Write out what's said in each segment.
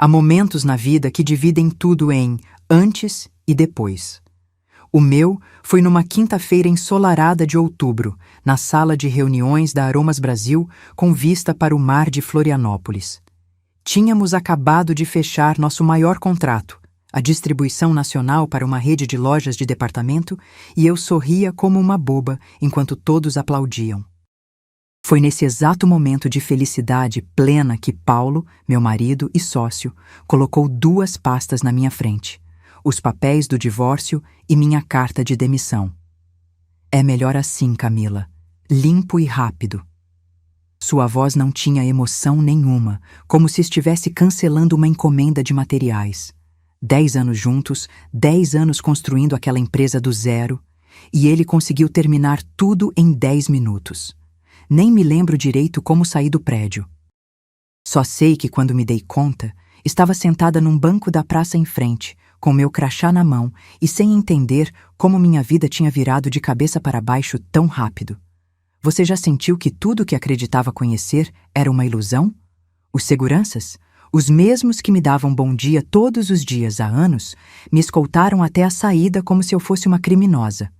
Há momentos na vida que dividem tudo em antes e depois. O meu foi numa quinta-feira ensolarada de outubro, na sala de reuniões da Aromas Brasil, com vista para o mar de Florianópolis. Tínhamos acabado de fechar nosso maior contrato, a distribuição nacional para uma rede de lojas de departamento, e eu sorria como uma boba enquanto todos aplaudiam. Foi nesse exato momento de felicidade plena que Paulo, meu marido e sócio, colocou 2 pastas na minha frente, os papéis do divórcio e minha carta de demissão. É melhor assim, Camila, limpo e rápido. Sua voz não tinha emoção nenhuma, como se estivesse cancelando uma encomenda de materiais. 10 anos juntos, 10 anos construindo aquela empresa do zero, e ele conseguiu terminar tudo em 10 minutos. Nem me lembro direito como saí do prédio. Só sei que quando me dei conta, estava sentada num banco da praça em frente, com meu crachá na mão e sem entender como minha vida tinha virado de cabeça para baixo tão rápido. Você já sentiu que tudo que acreditava conhecer era uma ilusão? Os seguranças, os mesmos que me davam bom dia todos os dias há anos, me escoltaram até a saída como se eu fosse uma criminosa.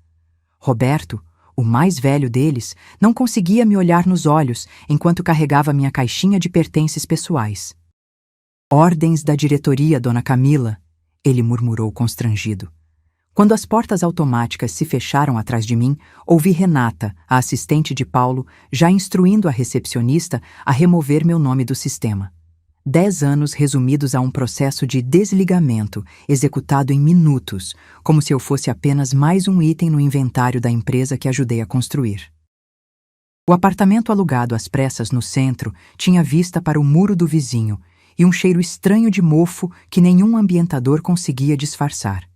Roberto, o mais velho deles, não conseguia me olhar nos olhos enquanto carregava minha caixinha de pertences pessoais. Ordens da diretoria, dona Camila, ele murmurou constrangido. Quando as portas automáticas se fecharam atrás de mim, ouvi Renata, a assistente de Paulo, já instruindo a recepcionista a remover meu nome do sistema. 10 anos resumidos a um processo de desligamento, executado em minutos, como se eu fosse apenas mais um item no inventário da empresa que ajudei a construir. O apartamento alugado às pressas no centro tinha vista para o muro do vizinho e um cheiro estranho de mofo que nenhum ambientador conseguia disfarçar.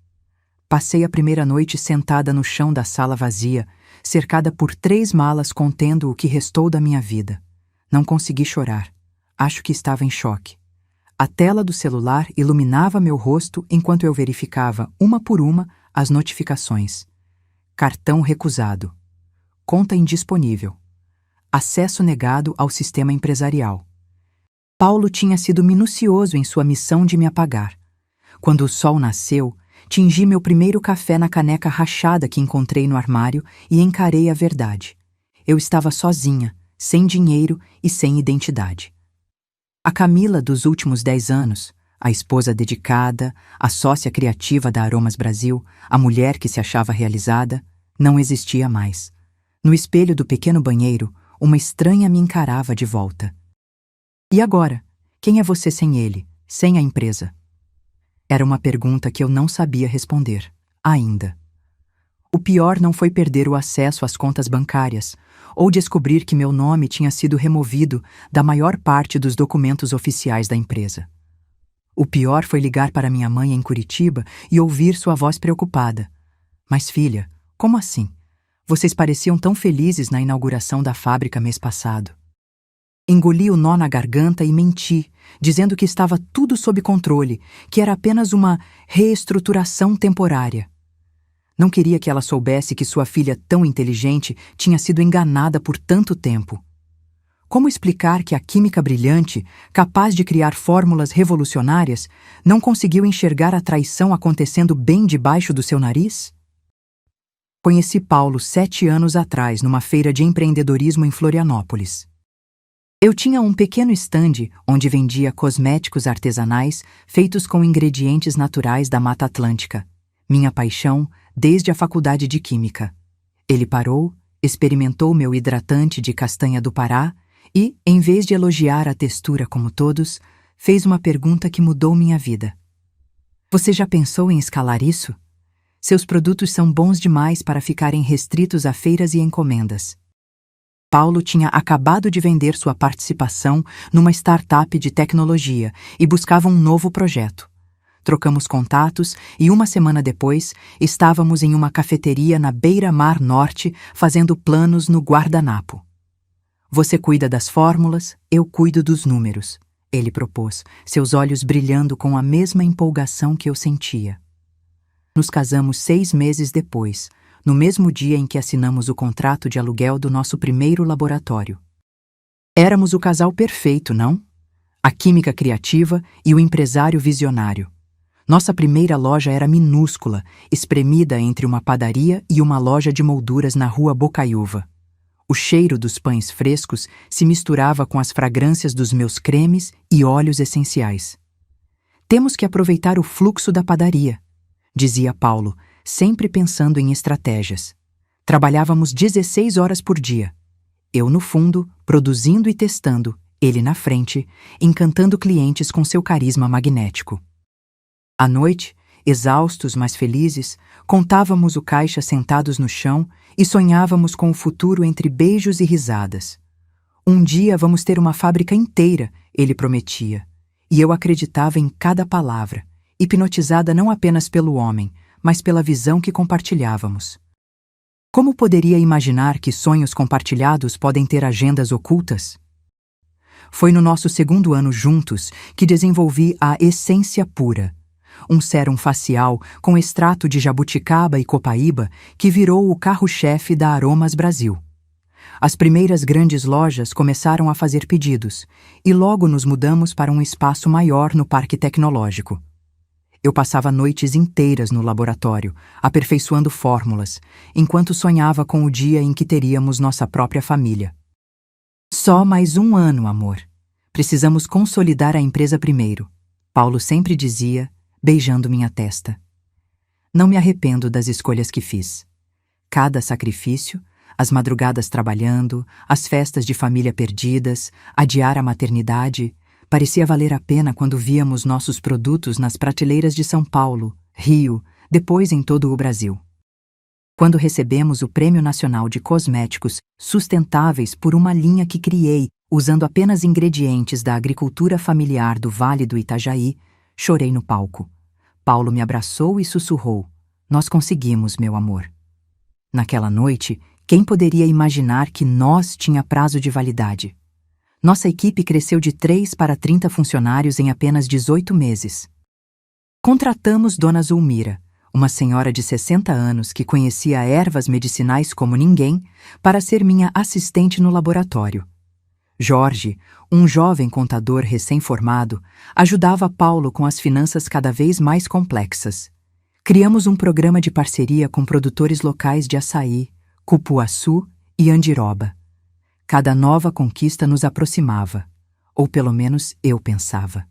Passei a primeira noite sentada no chão da sala vazia, cercada por 3 malas contendo o que restou da minha vida. Não consegui chorar. Acho que estava em choque. A tela do celular iluminava meu rosto enquanto eu verificava, uma por uma, as notificações. Cartão recusado. Conta indisponível. Acesso negado ao sistema empresarial. Paulo tinha sido minucioso em sua missão de me apagar. Quando o sol nasceu, tingi meu primeiro café na caneca rachada que encontrei no armário e encarei a verdade. Eu estava sozinha, sem dinheiro e sem identidade. A Camila dos últimos 10 anos, a esposa dedicada, a sócia criativa da Aromas Brasil, a mulher que se achava realizada, não existia mais. No espelho do pequeno banheiro, uma estranha me encarava de volta. E agora? Quem é você sem ele, sem a empresa? Era uma pergunta que eu não sabia responder, ainda. O pior não foi perder o acesso às contas bancárias, ou descobrir que meu nome tinha sido removido da maior parte dos documentos oficiais da empresa. O pior foi ligar para minha mãe em Curitiba e ouvir sua voz preocupada. Mas filha, como assim? Vocês pareciam tão felizes na inauguração da fábrica mês passado. Engoli o nó na garganta e menti, dizendo que estava tudo sob controle, que era apenas uma reestruturação temporária. Não queria que ela soubesse que sua filha tão inteligente tinha sido enganada por tanto tempo. Como explicar que a química brilhante, capaz de criar fórmulas revolucionárias, não conseguiu enxergar a traição acontecendo bem debaixo do seu nariz? Conheci Paulo 7 anos atrás numa feira de empreendedorismo em Florianópolis. Eu tinha um pequeno estande onde vendia cosméticos artesanais feitos com ingredientes naturais da Mata Atlântica, minha paixão desde a faculdade de Química. Ele parou, experimentou meu hidratante de castanha do Pará e, em vez de elogiar a textura como todos, fez uma pergunta que mudou minha vida. Você já pensou em escalar isso? Seus produtos são bons demais para ficarem restritos a feiras e encomendas. Paulo tinha acabado de vender sua participação numa startup de tecnologia e buscava um novo projeto. Trocamos contatos e 1 semana depois estávamos em uma cafeteria na beira-mar norte fazendo planos no guardanapo. Você cuida das fórmulas, eu cuido dos números, ele propôs, seus olhos brilhando com a mesma empolgação que eu sentia. Nos casamos 6 meses depois, no mesmo dia em que assinamos o contrato de aluguel do nosso primeiro laboratório. Éramos o casal perfeito, não? a química criativa e o empresário visionário. Nossa primeira loja era minúscula, espremida entre uma padaria e uma loja de molduras na rua Bocaiúva. O cheiro dos pães frescos se misturava com as fragrâncias dos meus cremes e óleos essenciais. Temos que aproveitar o fluxo da padaria, dizia Paulo, sempre pensando em estratégias. Trabalhávamos 16 horas por dia. Eu no fundo, produzindo e testando, ele na frente, encantando clientes com seu carisma magnético. À noite, exaustos, mas felizes, contávamos o caixa sentados no chão e sonhávamos com o futuro entre beijos e risadas. Um dia vamos ter uma fábrica inteira, ele prometia, e eu acreditava em cada palavra, hipnotizada não apenas pelo homem, mas pela visão que compartilhávamos. Como poderia imaginar que sonhos compartilhados podem ter agendas ocultas? Foi no nosso segundo ano juntos que desenvolvi a Essência Pura, um sérum facial com extrato de jabuticaba e copaíba que virou o carro-chefe da Aromas Brasil. As primeiras grandes lojas começaram a fazer pedidos e logo nos mudamos para um espaço maior no Parque Tecnológico. Eu passava noites inteiras no laboratório, aperfeiçoando fórmulas, enquanto sonhava com o dia em que teríamos nossa própria família. Só mais um ano, amor. Precisamos consolidar a empresa primeiro, Paulo sempre dizia, beijando minha testa. Não me arrependo das escolhas que fiz. Cada sacrifício, as madrugadas trabalhando, as festas de família perdidas, adiar a maternidade, parecia valer a pena quando víamos nossos produtos nas prateleiras de São Paulo, Rio, depois em todo o Brasil. Quando recebemos o Prêmio Nacional de Cosméticos Sustentáveis por uma linha que criei usando apenas ingredientes da agricultura familiar do Vale do Itajaí, chorei no palco. Paulo me abraçou e sussurrou: "Nós conseguimos, meu amor." Naquela noite, quem poderia imaginar que nós tinha prazo de validade? Nossa equipe cresceu de 3 para 30 funcionários em apenas 18 meses. Contratamos Dona Zulmira, uma senhora de 60 anos que conhecia ervas medicinais como ninguém, para ser minha assistente no laboratório. Jorge, um jovem contador recém-formado, ajudava Paulo com as finanças cada vez mais complexas. Criamos um programa de parceria com produtores locais de açaí, cupuaçu e andiroba. Cada nova conquista nos aproximava, ou pelo menos eu pensava.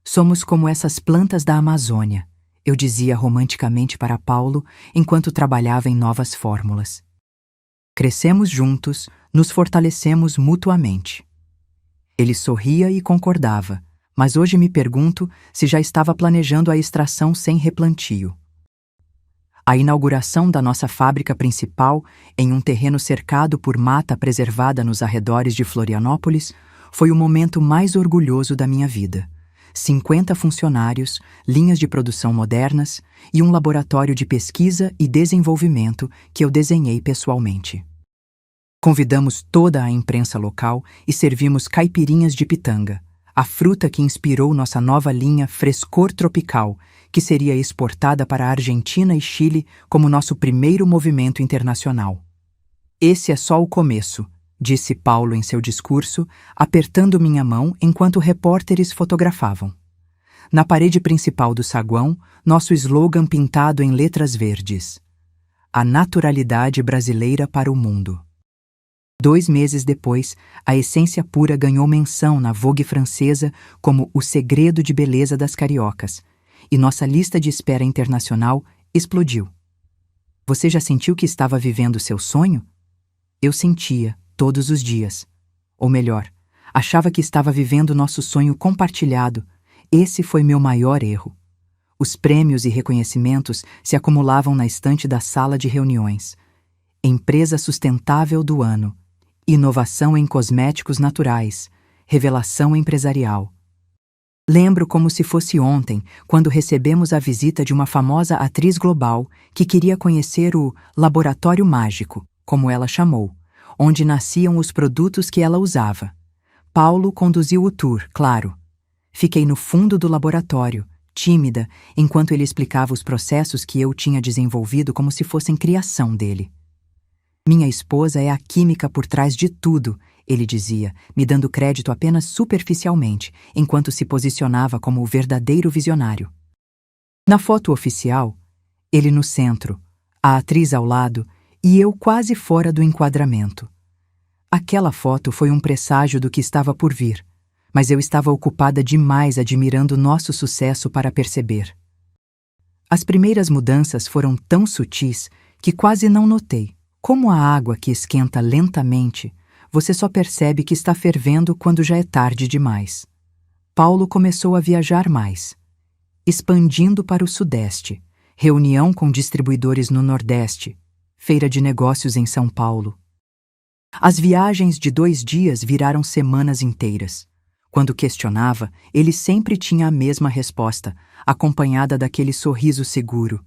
Somos como essas plantas da Amazônia, eu dizia romanticamente para Paulo enquanto trabalhava em novas fórmulas. Crescemos juntos, nos fortalecemos mutuamente. Ele sorria e concordava, mas hoje me pergunto se já estava planejando a extração sem replantio. A inauguração da nossa fábrica principal, em um terreno cercado por mata preservada nos arredores de Florianópolis, foi o momento mais orgulhoso da minha vida. 50 funcionários, linhas de produção modernas e um laboratório de pesquisa e desenvolvimento que eu desenhei pessoalmente. Convidamos toda a imprensa local e servimos caipirinhas de pitanga, a fruta que inspirou nossa nova linha Frescor Tropical, que seria exportada para a Argentina e Chile como nosso primeiro movimento internacional. Esse é só o começo, disse Paulo em seu discurso, apertando minha mão enquanto repórteres fotografavam. Na parede principal do saguão, nosso slogan pintado em letras verdes: "A naturalidade brasileira para o mundo." 2 meses depois, a Essência Pura ganhou menção na Vogue francesa como o segredo de beleza das cariocas, e nossa lista de espera internacional explodiu. Você já sentiu que estava vivendo seu sonho? Eu sentia, todos os dias. Ou melhor, achava que estava vivendo nosso sonho compartilhado. Esse foi meu maior erro. Os prêmios e reconhecimentos se acumulavam na estante da sala de reuniões. Empresa Sustentável do Ano, Inovação em Cosméticos Naturais, Revelação Empresarial. Lembro como se fosse ontem, quando recebemos a visita de uma famosa atriz global que queria conhecer o Laboratório Mágico, como ela chamou, onde nasciam os produtos que ela usava. Paulo conduziu o tour, claro. Fiquei no fundo do laboratório, tímida, enquanto ele explicava os processos que eu tinha desenvolvido como se fossem criação dele. Minha esposa é a química por trás de tudo, ele dizia, me dando crédito apenas superficialmente, enquanto se posicionava como o verdadeiro visionário. Na foto oficial, ele no centro, a atriz ao lado e eu quase fora do enquadramento. Aquela foto foi um presságio do que estava por vir, mas eu estava ocupada demais admirando nosso sucesso para perceber. As primeiras mudanças foram tão sutis que quase não notei. Como a água que esquenta lentamente, você só percebe que está fervendo quando já é tarde demais. Paulo começou a viajar mais, expandindo para o Sudeste, reunião com distribuidores no Nordeste, feira de negócios em São Paulo. As viagens de 2 dias viraram semanas inteiras. Quando questionava, ele sempre tinha a mesma resposta, acompanhada daquele sorriso seguro.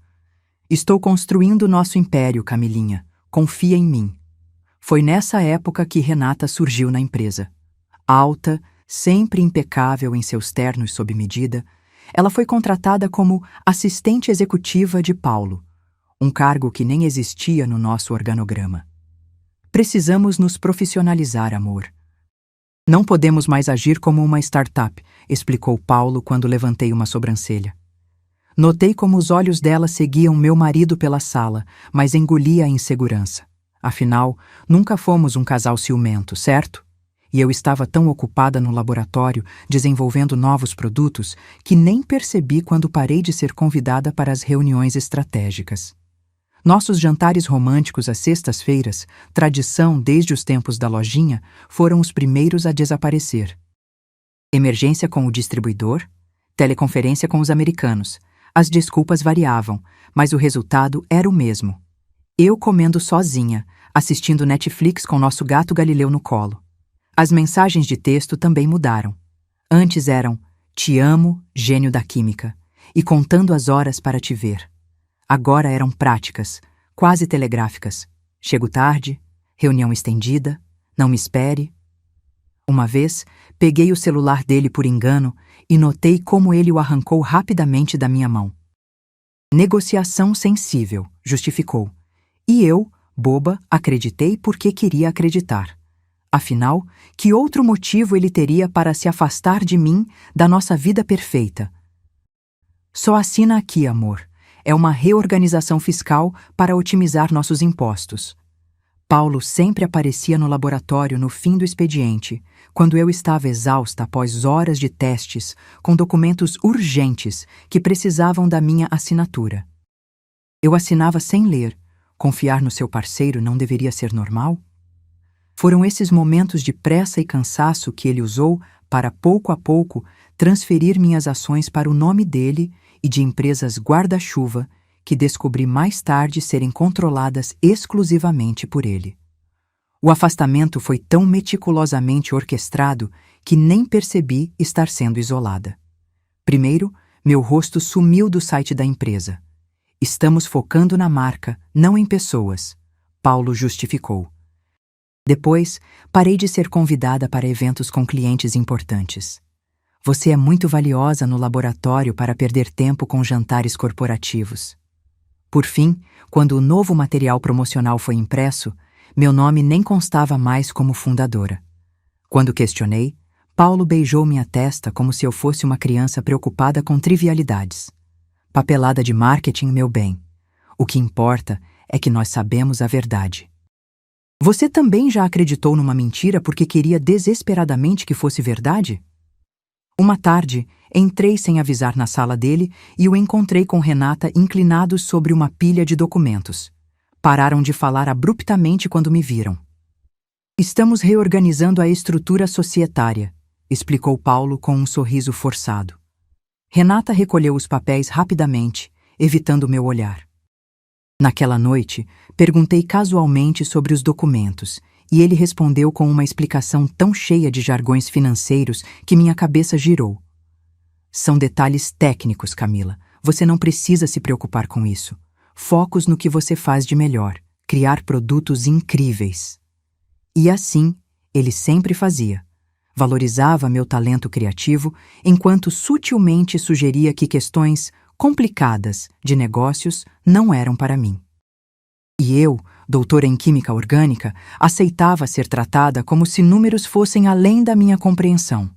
Estou construindo nosso império, Camilinha. Confia em mim. Foi nessa época que Renata surgiu na empresa. Alta, sempre impecável em seus ternos sob medida, ela foi contratada como assistente executiva de Paulo, um cargo que nem existia no nosso organograma. Precisamos nos profissionalizar, amor. Não podemos mais agir como uma startup, explicou Paulo quando levantei uma sobrancelha. Notei como os olhos dela seguiam meu marido pela sala, mas engoli a insegurança. Afinal, nunca fomos um casal ciumento, certo? E eu estava tão ocupada no laboratório, desenvolvendo novos produtos, que nem percebi quando parei de ser convidada para as reuniões estratégicas. Nossos jantares românticos às sextas-feiras, tradição desde os tempos da lojinha, foram os primeiros a desaparecer. Emergência com o distribuidor, teleconferência com os americanos. As desculpas variavam, mas o resultado era o mesmo. Eu comendo sozinha, assistindo Netflix com nosso gato Galileu no colo. As mensagens de texto também mudaram. Antes eram "Te amo, gênio da química", e contando as horas para te ver. Agora eram práticas, quase telegráficas. Chego tarde, reunião estendida, não me espere. Uma vez, peguei o celular dele por engano e notei como ele o arrancou rapidamente da minha mão. Negociação sensível, justificou. E eu, boba, acreditei porque queria acreditar. Afinal, que outro motivo ele teria para se afastar de mim, da nossa vida perfeita? Só assina aqui, amor. É uma reorganização fiscal para otimizar nossos impostos. Paulo sempre aparecia no laboratório no fim do expediente, quando eu estava exausta após horas de testes, com documentos urgentes que precisavam da minha assinatura. Eu assinava sem ler. Confiar no seu parceiro não deveria ser normal? Foram esses momentos de pressa e cansaço que ele usou para, pouco a pouco, transferir minhas ações para o nome dele e de empresas guarda-chuva que descobri mais tarde serem controladas exclusivamente por ele. O afastamento foi tão meticulosamente orquestrado que nem percebi estar sendo isolada. Primeiro, meu rosto sumiu do site da empresa. Estamos focando na marca, não em pessoas, Paulo justificou. Depois, parei de ser convidada para eventos com clientes importantes. Você é muito valiosa no laboratório para perder tempo com jantares corporativos. Por fim, quando o novo material promocional foi impresso, meu nome nem constava mais como fundadora. Quando questionei, Paulo beijou minha testa como se eu fosse uma criança preocupada com trivialidades. Papelada de marketing, meu bem. O que importa é que nós sabemos a verdade. Você também já acreditou numa mentira porque queria desesperadamente que fosse verdade? Uma tarde, entrei sem avisar na sala dele e o encontrei com Renata inclinados sobre uma pilha de documentos. Pararam de falar abruptamente quando me viram. Estamos reorganizando a estrutura societária, explicou Paulo com um sorriso forçado. Renata recolheu os papéis rapidamente, evitando meu olhar. Naquela noite, perguntei casualmente sobre os documentos e ele respondeu com uma explicação tão cheia de jargões financeiros que minha cabeça girou. São detalhes técnicos, Camila. Você não precisa se preocupar com isso. Focos no que você faz de melhor, criar produtos incríveis. E assim, ele sempre fazia. Valorizava meu talento criativo, enquanto sutilmente sugeria que questões complicadas de negócios não eram para mim. E eu, doutora em química orgânica, aceitava ser tratada como se números fossem além da minha compreensão.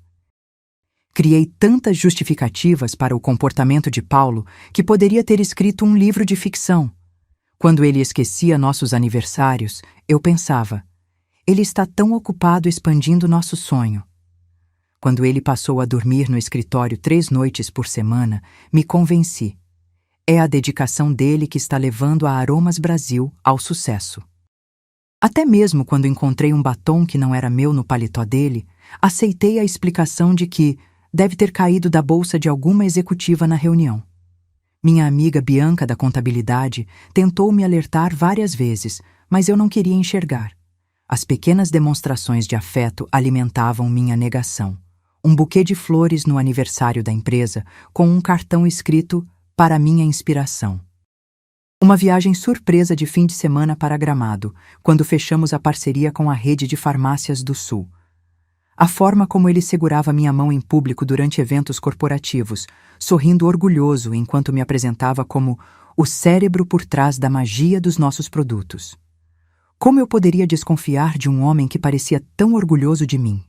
Criei tantas justificativas para o comportamento de Paulo que poderia ter escrito um livro de ficção. Quando ele esquecia nossos aniversários, eu pensava: ele está tão ocupado expandindo nosso sonho. Quando ele passou a dormir no escritório 3 noites por semana, me convenci. É a dedicação dele que está levando a Aromas Brasil ao sucesso. Até mesmo quando encontrei um batom que não era meu no paletó dele, aceitei a explicação de que deve ter caído da bolsa de alguma executiva na reunião. Minha amiga Bianca da contabilidade tentou me alertar várias vezes, mas eu não queria enxergar. As pequenas demonstrações de afeto alimentavam minha negação. Um buquê de flores no aniversário da empresa, com um cartão escrito "Para minha inspiração". Uma viagem surpresa de fim de semana para Gramado, quando fechamos a parceria com a rede de farmácias do Sul. A forma como ele segurava minha mão em público durante eventos corporativos, sorrindo orgulhoso enquanto me apresentava como o cérebro por trás da magia dos nossos produtos. Como eu poderia desconfiar de um homem que parecia tão orgulhoso de mim?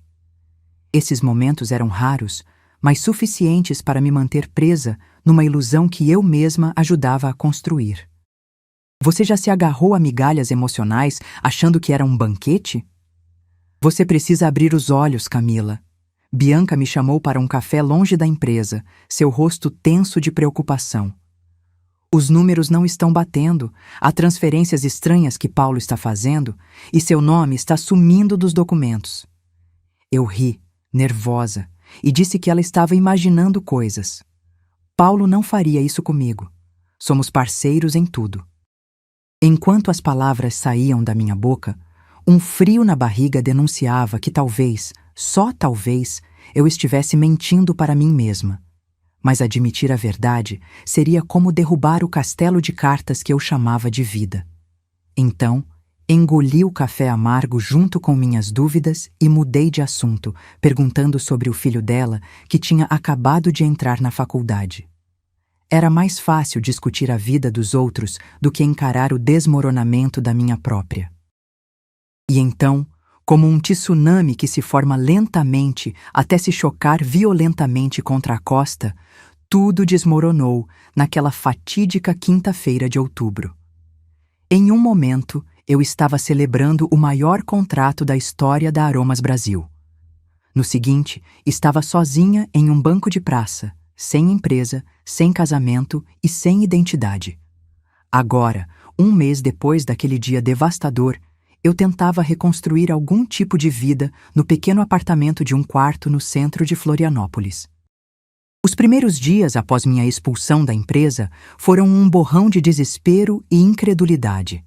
Esses momentos eram raros, mas suficientes para me manter presa numa ilusão que eu mesma ajudava a construir. Você já se agarrou a migalhas emocionais achando que era um banquete? Você precisa abrir os olhos, Camila. Bianca me chamou para um café longe da empresa, seu rosto tenso de preocupação. Os números não estão batendo, há transferências estranhas que Paulo está fazendo e seu nome está sumindo dos documentos. Eu ri, nervosa, e disse que ela estava imaginando coisas. Paulo não faria isso comigo. Somos parceiros em tudo. Enquanto as palavras saíam da minha boca, um frio na barriga denunciava que talvez, só talvez, eu estivesse mentindo para mim mesma. Mas admitir a verdade seria como derrubar o castelo de cartas que eu chamava de vida. Então, engoli o café amargo junto com minhas dúvidas e mudei de assunto, perguntando sobre o filho dela, que tinha acabado de entrar na faculdade. Era mais fácil discutir a vida dos outros do que encarar o desmoronamento da minha própria. E então, como um tsunami que se forma lentamente até se chocar violentamente contra a costa, tudo desmoronou naquela fatídica quinta-feira de outubro. Em um momento, eu estava celebrando o maior contrato da história da Aromas Brasil. No seguinte, estava sozinha em um banco de praça, sem empresa, sem casamento e sem identidade. Agora, um mês depois daquele dia devastador, eu tentava reconstruir algum tipo de vida no pequeno apartamento de um quarto no centro de Florianópolis. Os primeiros dias após minha expulsão da empresa foram um borrão de desespero e incredulidade.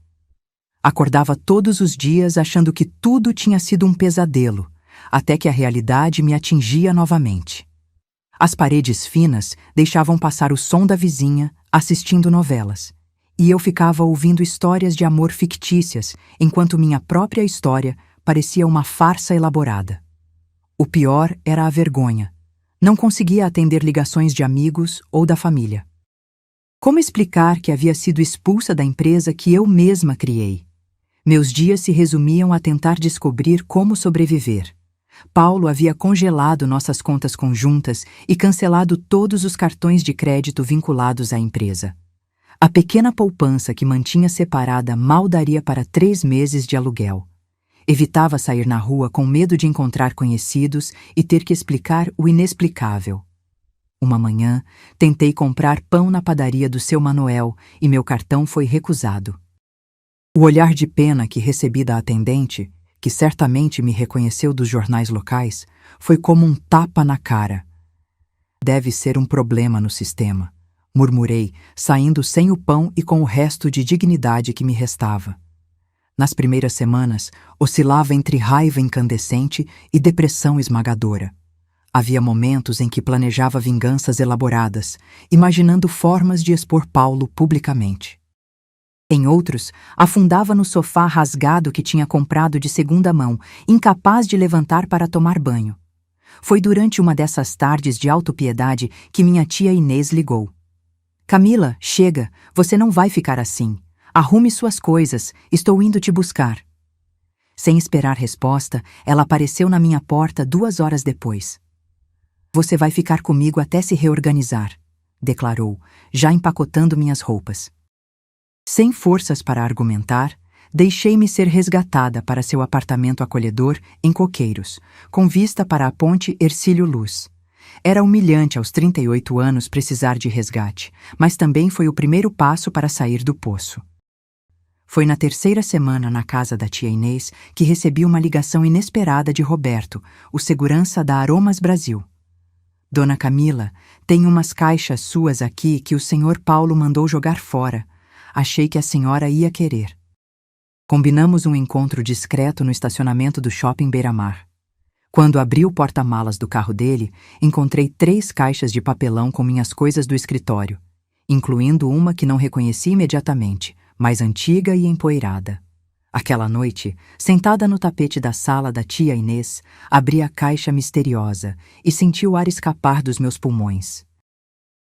Acordava todos os dias achando que tudo tinha sido um pesadelo, até que a realidade me atingia novamente. As paredes finas deixavam passar o som da vizinha assistindo novelas, e eu ficava ouvindo histórias de amor fictícias, enquanto minha própria história parecia uma farsa elaborada. O pior era a vergonha. Não conseguia atender ligações de amigos ou da família. Como explicar que havia sido expulsa da empresa que eu mesma criei? Meus dias se resumiam a tentar descobrir como sobreviver. Paulo havia congelado nossas contas conjuntas e cancelado todos os cartões de crédito vinculados à empresa. A pequena poupança que mantinha separada mal daria para 3 meses de aluguel. Evitava sair na rua com medo de encontrar conhecidos e ter que explicar o inexplicável. Uma manhã, tentei comprar pão na padaria do seu Manuel e meu cartão foi recusado. O olhar de pena que recebi da atendente, que certamente me reconheceu dos jornais locais, foi como um tapa na cara. Deve ser um problema no sistema, murmurei, saindo sem o pão e com o resto de dignidade que me restava. Nas primeiras semanas, oscilava entre raiva incandescente e depressão esmagadora. Havia momentos em que planejava vinganças elaboradas, imaginando formas de expor Paulo publicamente. Em outros, afundava no sofá rasgado que tinha comprado de segunda mão, incapaz de levantar para tomar banho. Foi durante uma dessas tardes de autopiedade que minha tia Inês ligou. "Camila, chega, você não vai ficar assim. Arrume suas coisas, estou indo te buscar. Sem esperar resposta, ela apareceu na minha porta 2 horas depois. Você vai ficar comigo até se reorganizar, declarou, já empacotando minhas roupas. Sem forças para argumentar, deixei-me ser resgatada para seu apartamento acolhedor em Coqueiros, com vista para a ponte Hercílio Luz. Era humilhante aos 38 anos precisar de resgate, mas também foi o primeiro passo para sair do poço. Foi na 3ª semana na casa da tia Inês que recebi uma ligação inesperada de Roberto, o segurança da Aromas Brasil. Dona Camila, tem umas caixas suas aqui que o senhor Paulo mandou jogar fora. Achei que a senhora ia querer. Combinamos um encontro discreto no estacionamento do Shopping Beira-Mar. Quando abri o porta-malas do carro dele, encontrei 3 caixas de papelão com minhas coisas do escritório, incluindo uma que não reconheci imediatamente, mais antiga e empoeirada. Aquela noite, sentada no tapete da sala da tia Inês, abri a caixa misteriosa e senti o ar escapar dos meus pulmões.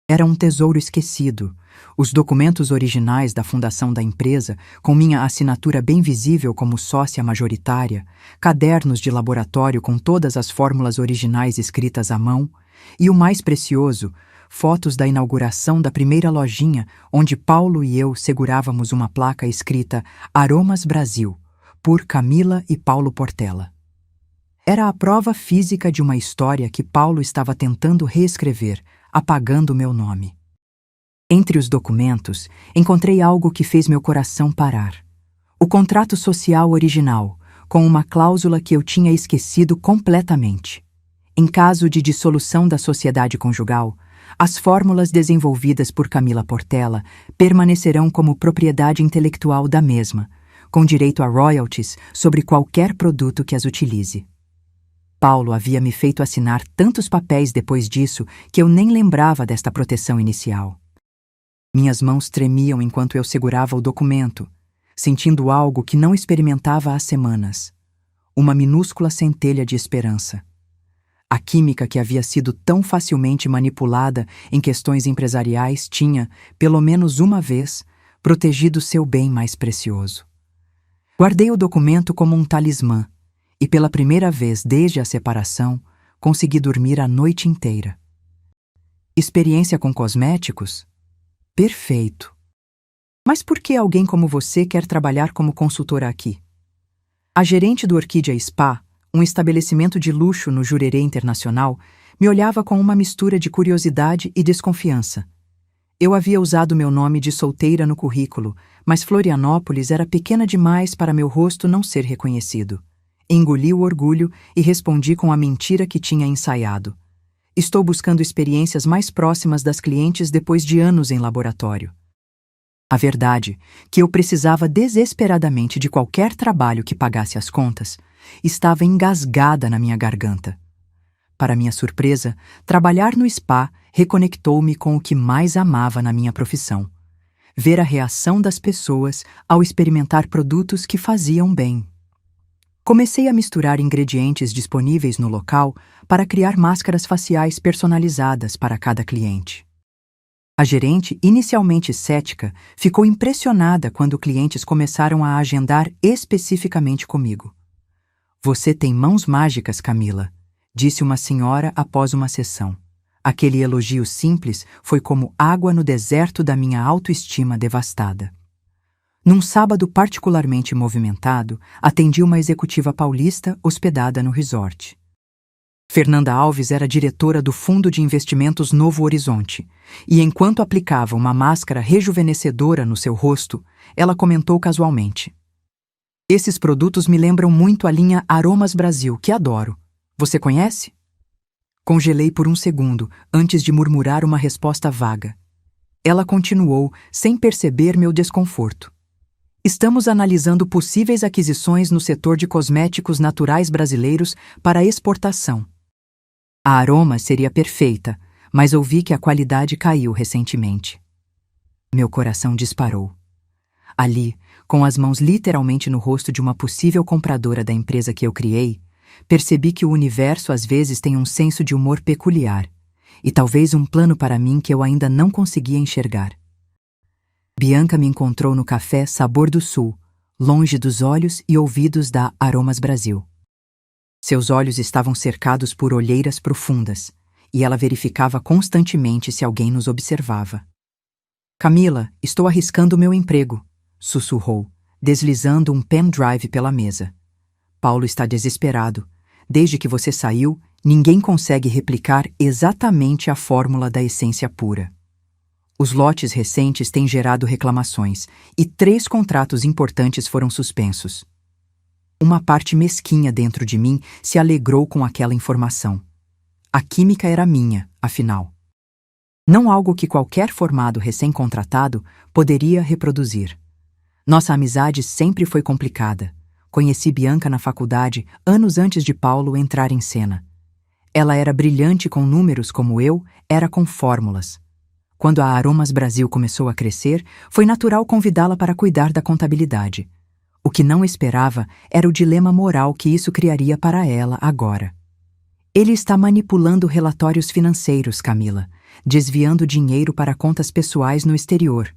Era um tesouro esquecido, os documentos originais da fundação da empresa, com minha assinatura bem visível como sócia majoritária, cadernos de laboratório com todas as fórmulas originais escritas à mão, e o mais precioso, fotos da inauguração da primeira lojinha, onde Paulo e eu segurávamos uma placa escrita Aromas Brasil, por Camila e Paulo Portela. Era a prova física de uma história que Paulo estava tentando reescrever, apagando meu nome. Entre os documentos, encontrei algo que fez meu coração parar. O contrato social original, com uma cláusula que eu tinha esquecido completamente. Em caso de dissolução da sociedade conjugal, as fórmulas desenvolvidas por Camila Portela permanecerão como propriedade intelectual da mesma, com direito a royalties sobre qualquer produto que as utilize. Paulo havia me feito assinar tantos papéis depois disso que eu nem lembrava desta proteção inicial. Minhas mãos tremiam enquanto eu segurava o documento, sentindo algo que não experimentava há semanas. Uma minúscula centelha de esperança. A química que havia sido tão facilmente manipulada em questões empresariais tinha, pelo menos uma vez, protegido seu bem mais precioso. Guardei o documento como um talismã e, pela primeira vez desde a separação, consegui dormir a noite inteira. Experiência com cosméticos? Perfeito. Mas por que alguém como você quer trabalhar como consultora aqui? A gerente do Orquídea Spa, um estabelecimento de luxo no Jurerê Internacional, me olhava com uma mistura de curiosidade e desconfiança. Eu havia usado meu nome de solteira no currículo, mas Florianópolis era pequena demais para meu rosto não ser reconhecido. Engoli o orgulho e respondi com a mentira que tinha ensaiado. Estou buscando experiências mais próximas das clientes depois de anos em laboratório. A verdade, que eu precisava desesperadamente de qualquer trabalho que pagasse as contas, estava engasgada na minha garganta. Para minha surpresa, trabalhar no spa reconectou-me com o que mais amava na minha profissão: ver a reação das pessoas ao experimentar produtos que faziam bem. Comecei a misturar ingredientes disponíveis no local para criar máscaras faciais personalizadas para cada cliente. A gerente, inicialmente cética, ficou impressionada quando clientes começaram a agendar especificamente comigo. Você tem mãos mágicas, Camila, disse uma senhora após uma sessão. Aquele elogio simples foi como água no deserto da minha autoestima devastada. Num sábado particularmente movimentado, atendi uma executiva paulista hospedada no resort. Fernanda Alves era diretora do Fundo de Investimentos Novo Horizonte, e enquanto aplicava uma máscara rejuvenescedora no seu rosto, ela comentou casualmente: "Esses produtos me lembram muito a linha Aromas Brasil, que adoro. Você conhece?" Congelei por um segundo, antes de murmurar uma resposta vaga. Ela continuou, sem perceber meu desconforto: "Estamos analisando possíveis aquisições no setor de cosméticos naturais brasileiros para exportação." A Aroma seria perfeita, mas ouvi que a qualidade caiu recentemente. Meu coração disparou. Ali, com as mãos literalmente no rosto de uma possível compradora da empresa que eu criei, percebi que o universo às vezes tem um senso de humor peculiar, e talvez um plano para mim que eu ainda não conseguia enxergar. Bianca me encontrou no café Sabor do Sul, longe dos olhos e ouvidos da Aromas Brasil. Seus olhos estavam cercados por olheiras profundas, e ela verificava constantemente se alguém nos observava. Camila, estou arriscando meu emprego, sussurrou, deslizando um pendrive pela mesa. Paulo está desesperado. Desde que você saiu, ninguém consegue replicar exatamente a fórmula da essência pura. Os lotes recentes têm gerado reclamações e 3 contratos importantes foram suspensos. Uma parte mesquinha dentro de mim se alegrou com aquela informação. A química era minha, afinal. Não algo que qualquer formado recém-contratado poderia reproduzir. Nossa amizade sempre foi complicada. Conheci Bianca na faculdade anos antes de Paulo entrar em cena. Ela era brilhante com números como eu era com fórmulas. Quando a Aromas Brasil começou a crescer, foi natural convidá-la para cuidar da contabilidade. O que não esperava era o dilema moral que isso criaria para ela agora. Ele está manipulando relatórios financeiros, Camila, desviando dinheiro para contas pessoais no exterior.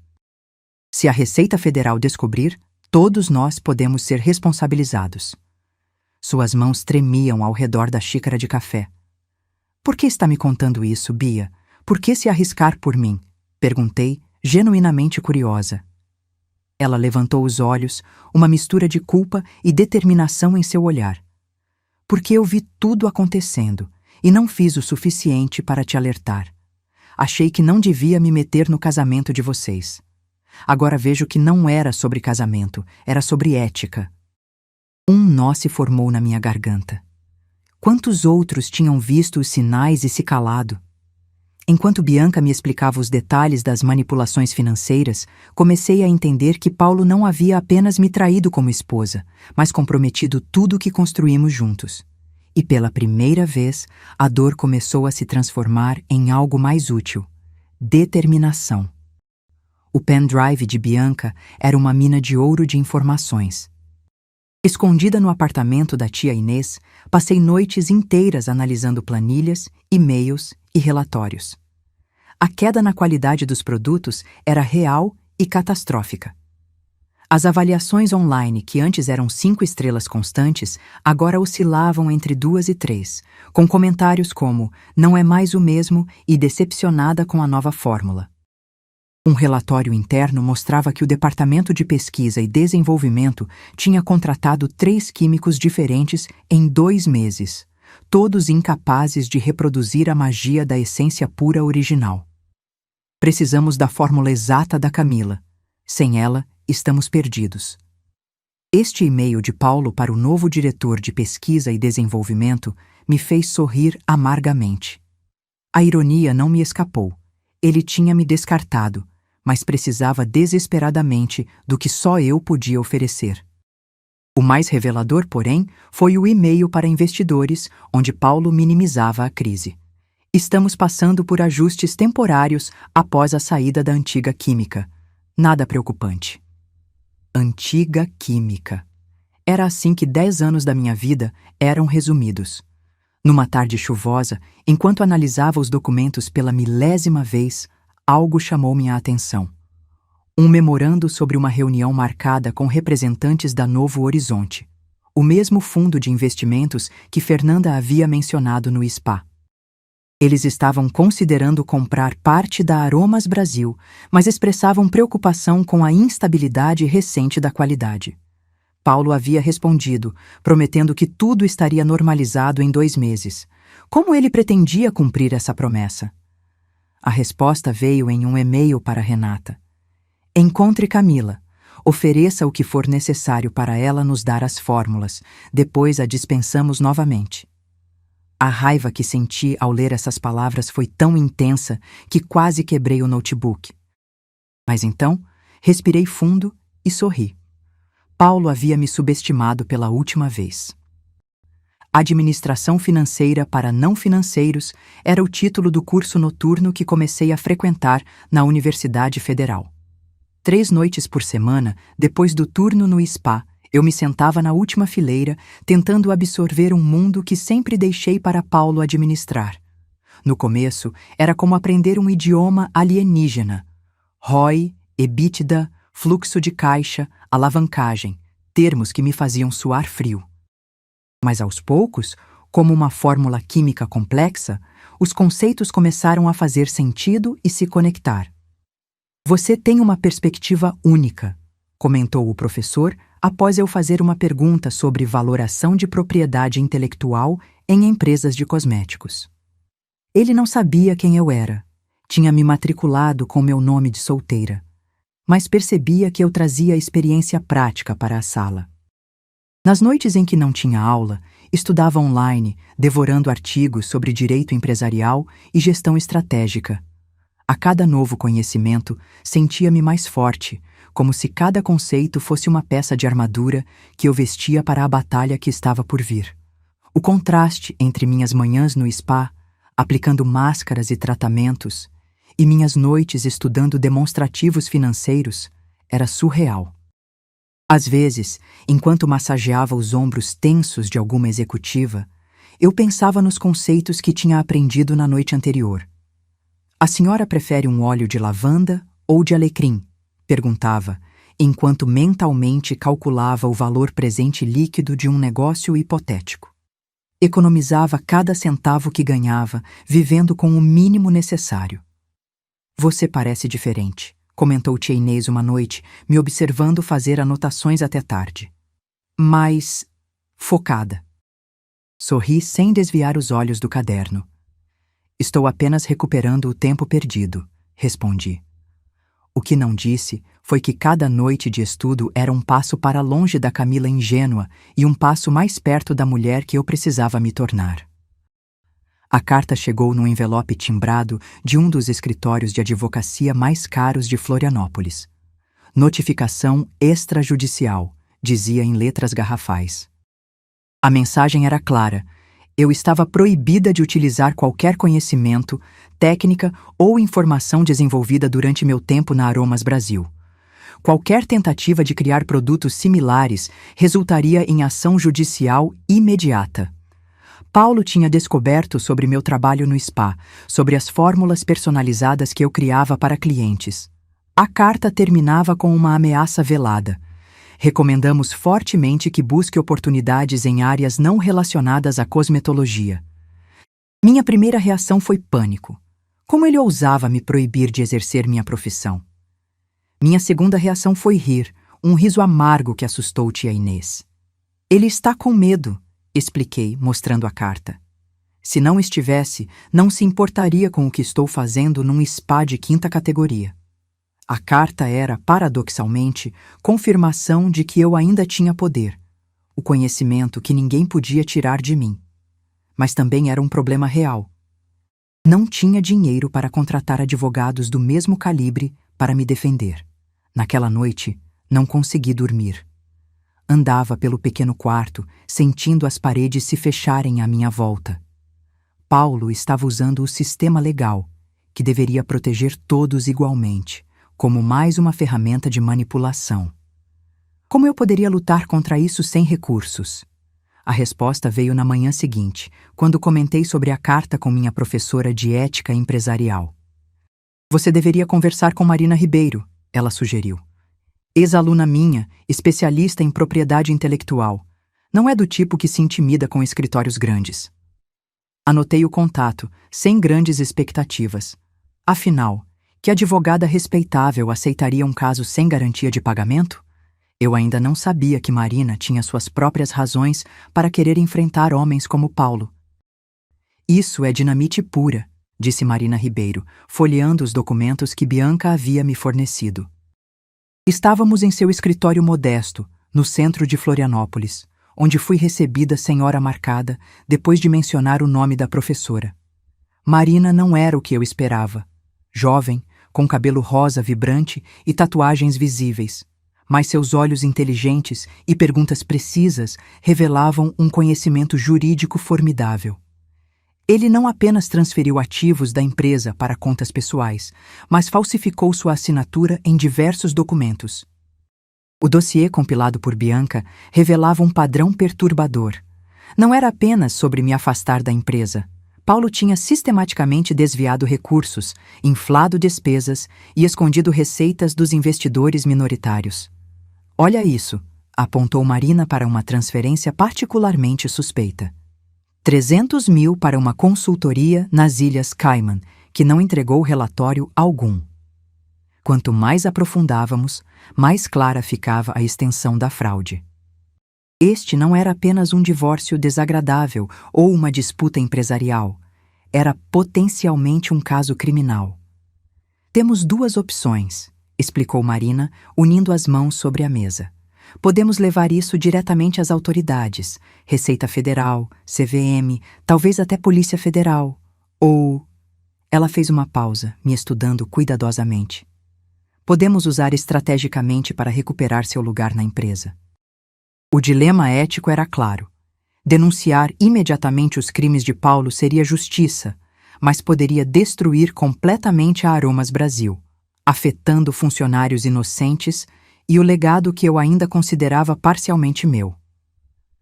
Se a Receita Federal descobrir, todos nós podemos ser responsabilizados. Suas mãos tremiam ao redor da xícara de café. Por que está me contando isso, Bia? Por que se arriscar por mim? Perguntei, genuinamente curiosa. Ela levantou os olhos, uma mistura de culpa e determinação em seu olhar. Porque eu vi tudo acontecendo e não fiz o suficiente para te alertar. Achei que não devia me meter no casamento de vocês. Agora vejo que não era sobre casamento, era sobre ética. Um nó se formou na minha garganta. Quantos outros tinham visto os sinais e se calado? Enquanto Bianca me explicava os detalhes das manipulações financeiras, comecei a entender que Paulo não havia apenas me traído como esposa, mas comprometido tudo o que construímos juntos. E pela primeira vez, a dor começou a se transformar em algo mais útil: determinação. O pendrive de Bianca era uma mina de ouro de informações. Escondida no apartamento da tia Inês, passei noites inteiras analisando planilhas, e-mails e relatórios. A queda na qualidade dos produtos era real e catastrófica. As avaliações online, que antes eram 5 estrelas constantes, agora oscilavam entre 2 e 3, com comentários como "não é mais o mesmo" e "decepcionada com a nova fórmula". Um relatório interno mostrava que o Departamento de Pesquisa e Desenvolvimento tinha contratado 3 químicos diferentes em 2 meses, todos incapazes de reproduzir a magia da essência pura original. Precisamos da fórmula exata da Camila. Sem ela, estamos perdidos. Este e-mail de Paulo para o novo diretor de Pesquisa e Desenvolvimento me fez sorrir amargamente. A ironia não me escapou. Ele tinha me descartado, mas precisava desesperadamente do que só eu podia oferecer. O mais revelador, porém, foi o e-mail para investidores, onde Paulo minimizava a crise. Estamos passando por ajustes temporários após a saída da antiga química. Nada preocupante. Antiga química. Era assim que 10 anos da minha vida eram resumidos. Numa tarde chuvosa, enquanto analisava os documentos pela 1000ª vez, algo chamou minha atenção. Um memorando sobre uma reunião marcada com representantes da Novo Horizonte, o mesmo fundo de investimentos que Fernanda havia mencionado no SPA. Eles estavam considerando comprar parte da Aromas Brasil, mas expressavam preocupação com a instabilidade recente da qualidade. Paulo havia respondido, prometendo que tudo estaria normalizado em 2 meses. Como ele pretendia cumprir essa promessa? A resposta veio em um e-mail para Renata. Encontre Camila. Ofereça o que for necessário para ela nos dar as fórmulas. Depois a dispensamos novamente. A raiva que senti ao ler essas palavras foi tão intensa que quase quebrei o notebook. Mas então, respirei fundo e sorri. Paulo havia me subestimado pela última vez. Administração Financeira para Não Financeiros era o título do curso noturno que comecei a frequentar na Universidade Federal. 3 noites por semana, depois do turno no SPA, eu me sentava na última fileira, tentando absorver um mundo que sempre deixei para Paulo administrar. No começo, era como aprender um idioma alienígena. ROI, EBITDA, fluxo de caixa, alavancagem, termos que me faziam suar frio. Mas aos poucos, como uma fórmula química complexa, os conceitos começaram a fazer sentido e se conectar. Você tem uma perspectiva única, comentou o professor após eu fazer uma pergunta sobre valoração de propriedade intelectual em empresas de cosméticos. Ele não sabia quem eu era. Tinha me matriculado com meu nome de solteira, mas percebia que eu trazia experiência prática para a sala. Nas noites em que não tinha aula, estudava online, devorando artigos sobre direito empresarial e gestão estratégica. A cada novo conhecimento, sentia-me mais forte, como se cada conceito fosse uma peça de armadura que eu vestia para a batalha que estava por vir. O contraste entre minhas manhãs no spa, aplicando máscaras e tratamentos, e minhas noites estudando demonstrativos financeiros, era surreal. Às vezes, enquanto massageava os ombros tensos de alguma executiva, eu pensava nos conceitos que tinha aprendido na noite anterior. A senhora prefere um óleo de lavanda ou de alecrim? Perguntava, enquanto mentalmente calculava o valor presente líquido de um negócio hipotético. Economizava cada centavo que ganhava, vivendo com o mínimo necessário. Você parece diferente, comentou tia Inês uma noite, me observando fazer anotações até tarde. Mais focada. Sorri sem desviar os olhos do caderno. Estou apenas recuperando o tempo perdido, respondi. O que não disse foi que cada noite de estudo era um passo para longe da Camila ingênua e um passo mais perto da mulher que eu precisava me tornar. A carta chegou num envelope timbrado de um dos escritórios de advocacia mais caros de Florianópolis. Notificação extrajudicial, dizia em letras garrafais. A mensagem era clara. Eu estava proibida de utilizar qualquer conhecimento, técnica ou informação desenvolvida durante meu tempo na Aromas Brasil. Qualquer tentativa de criar produtos similares resultaria em ação judicial imediata. Paulo tinha descoberto sobre meu trabalho no spa, sobre as fórmulas personalizadas que eu criava para clientes. A carta terminava com uma ameaça velada. Recomendamos fortemente que busque oportunidades em áreas não relacionadas à cosmetologia. Minha primeira reação foi pânico. Como ele ousava me proibir de exercer minha profissão? Minha segunda reação foi rir, um riso amargo que assustou tia Inês. Ele está com medo, expliquei, mostrando a carta. Se não estivesse, não se importaria com o que estou fazendo num spa de 5ª categoria. A carta era, paradoxalmente, confirmação de que eu ainda tinha poder, o conhecimento que ninguém podia tirar de mim. Mas também era um problema real. Não tinha dinheiro para contratar advogados do mesmo calibre para me defender. Naquela noite, não consegui dormir. Andava pelo pequeno quarto, sentindo as paredes se fecharem à minha volta. Paulo estava usando o sistema legal, que deveria proteger todos igualmente, como mais uma ferramenta de manipulação. Como eu poderia lutar contra isso sem recursos? A resposta veio na manhã seguinte, quando comentei sobre a carta com minha professora de ética empresarial. Você deveria conversar com Marina Ribeiro, ela sugeriu. Ex-aluna minha, especialista em propriedade intelectual. Não é do tipo que se intimida com escritórios grandes. Anotei o contato, sem grandes expectativas. Afinal, que advogada respeitável aceitaria um caso sem garantia de pagamento? Eu ainda não sabia que Marina tinha suas próprias razões para querer enfrentar homens como Paulo. Isso é dinamite pura, disse Marina Ribeiro, folheando os documentos que Bianca havia me fornecido. Estávamos em seu escritório modesto, no centro de Florianópolis, onde fui recebida sem hora marcada, depois de mencionar o nome da professora. Marina não era o que eu esperava. Jovem, com cabelo rosa vibrante e tatuagens visíveis, mas seus olhos inteligentes e perguntas precisas revelavam um conhecimento jurídico formidável. Ele não apenas transferiu ativos da empresa para contas pessoais, mas falsificou sua assinatura em diversos documentos. O dossiê compilado por Bianca revelava um padrão perturbador. Não era apenas sobre me afastar da empresa, Paulo tinha sistematicamente desviado recursos, inflado despesas e escondido receitas dos investidores minoritários. Olha isso, apontou Marina para uma transferência particularmente suspeita. 300 mil para uma consultoria nas Ilhas Cayman, que não entregou relatório algum. Quanto mais aprofundávamos, mais clara ficava a extensão da fraude. Este não era apenas um divórcio desagradável ou uma disputa empresarial. Era potencialmente um caso criminal. Temos duas opções, explicou Marina, unindo as mãos sobre a mesa. Podemos levar isso diretamente às autoridades, Receita Federal, CVM, talvez até Polícia Federal. Ou... Ela fez uma pausa, me estudando cuidadosamente. Podemos usar estrategicamente para recuperar seu lugar na empresa. O dilema ético era claro. Denunciar imediatamente os crimes de Paulo seria justiça, mas poderia destruir completamente a Aromas Brasil, afetando funcionários inocentes e o legado que eu ainda considerava parcialmente meu.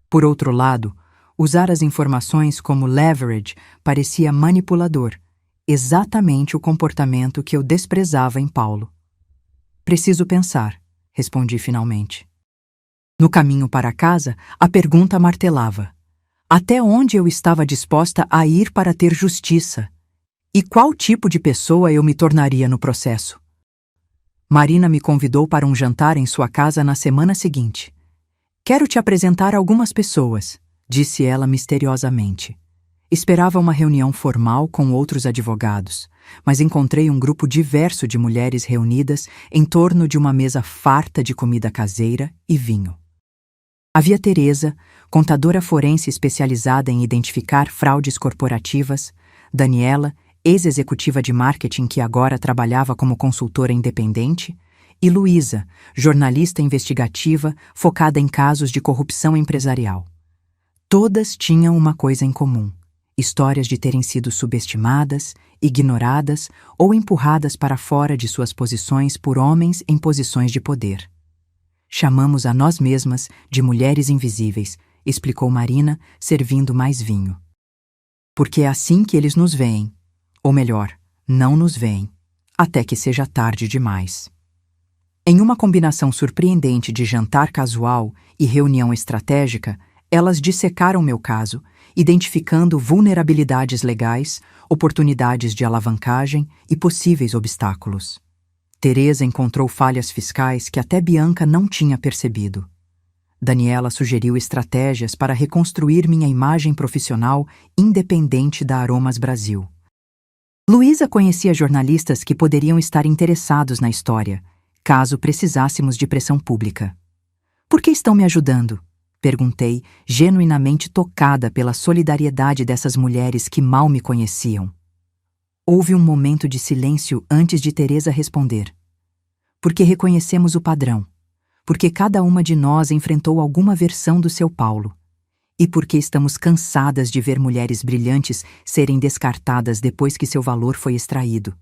Por outro lado, usar as informações como leverage parecia manipulador, exatamente o comportamento que eu desprezava em Paulo. Preciso pensar, respondi finalmente. No caminho para casa, a pergunta martelava. Até onde eu estava disposta a ir para ter justiça? E qual tipo de pessoa eu me tornaria no processo? Marina me convidou para um jantar em sua casa na semana seguinte. Quero te apresentar algumas pessoas, disse ela misteriosamente. Esperava uma reunião formal com outros advogados, mas encontrei um grupo diverso de mulheres reunidas em torno de uma mesa farta de comida caseira e vinho. Havia Teresa, contadora forense especializada em identificar fraudes corporativas, Daniela, ex-executiva de marketing que agora trabalhava como consultora independente, e Luísa, jornalista investigativa focada em casos de corrupção empresarial. Todas tinham uma coisa em comum: histórias de terem sido subestimadas, ignoradas ou empurradas para fora de suas posições por homens em posições de poder. Chamamos a nós mesmas de mulheres invisíveis, explicou Marina, servindo mais vinho. Porque é assim que eles nos veem. Ou melhor, não nos veem, até que seja tarde demais. Em uma combinação surpreendente de jantar casual e reunião estratégica, elas dissecaram meu caso, identificando vulnerabilidades legais, oportunidades de alavancagem e possíveis obstáculos. Teresa encontrou falhas fiscais que até Bianca não tinha percebido. Daniela sugeriu estratégias para reconstruir minha imagem profissional independente da Aromas Brasil. Luísa conhecia jornalistas que poderiam estar interessados na história, caso precisássemos de pressão pública. Por que estão me ajudando? Perguntei, genuinamente tocada pela solidariedade dessas mulheres que mal me conheciam. Houve um momento de silêncio antes de Teresa responder. Porque reconhecemos o padrão. Porque cada uma de nós enfrentou alguma versão do seu Paulo. E porque estamos cansadas de ver mulheres brilhantes serem descartadas depois que seu valor foi extraído.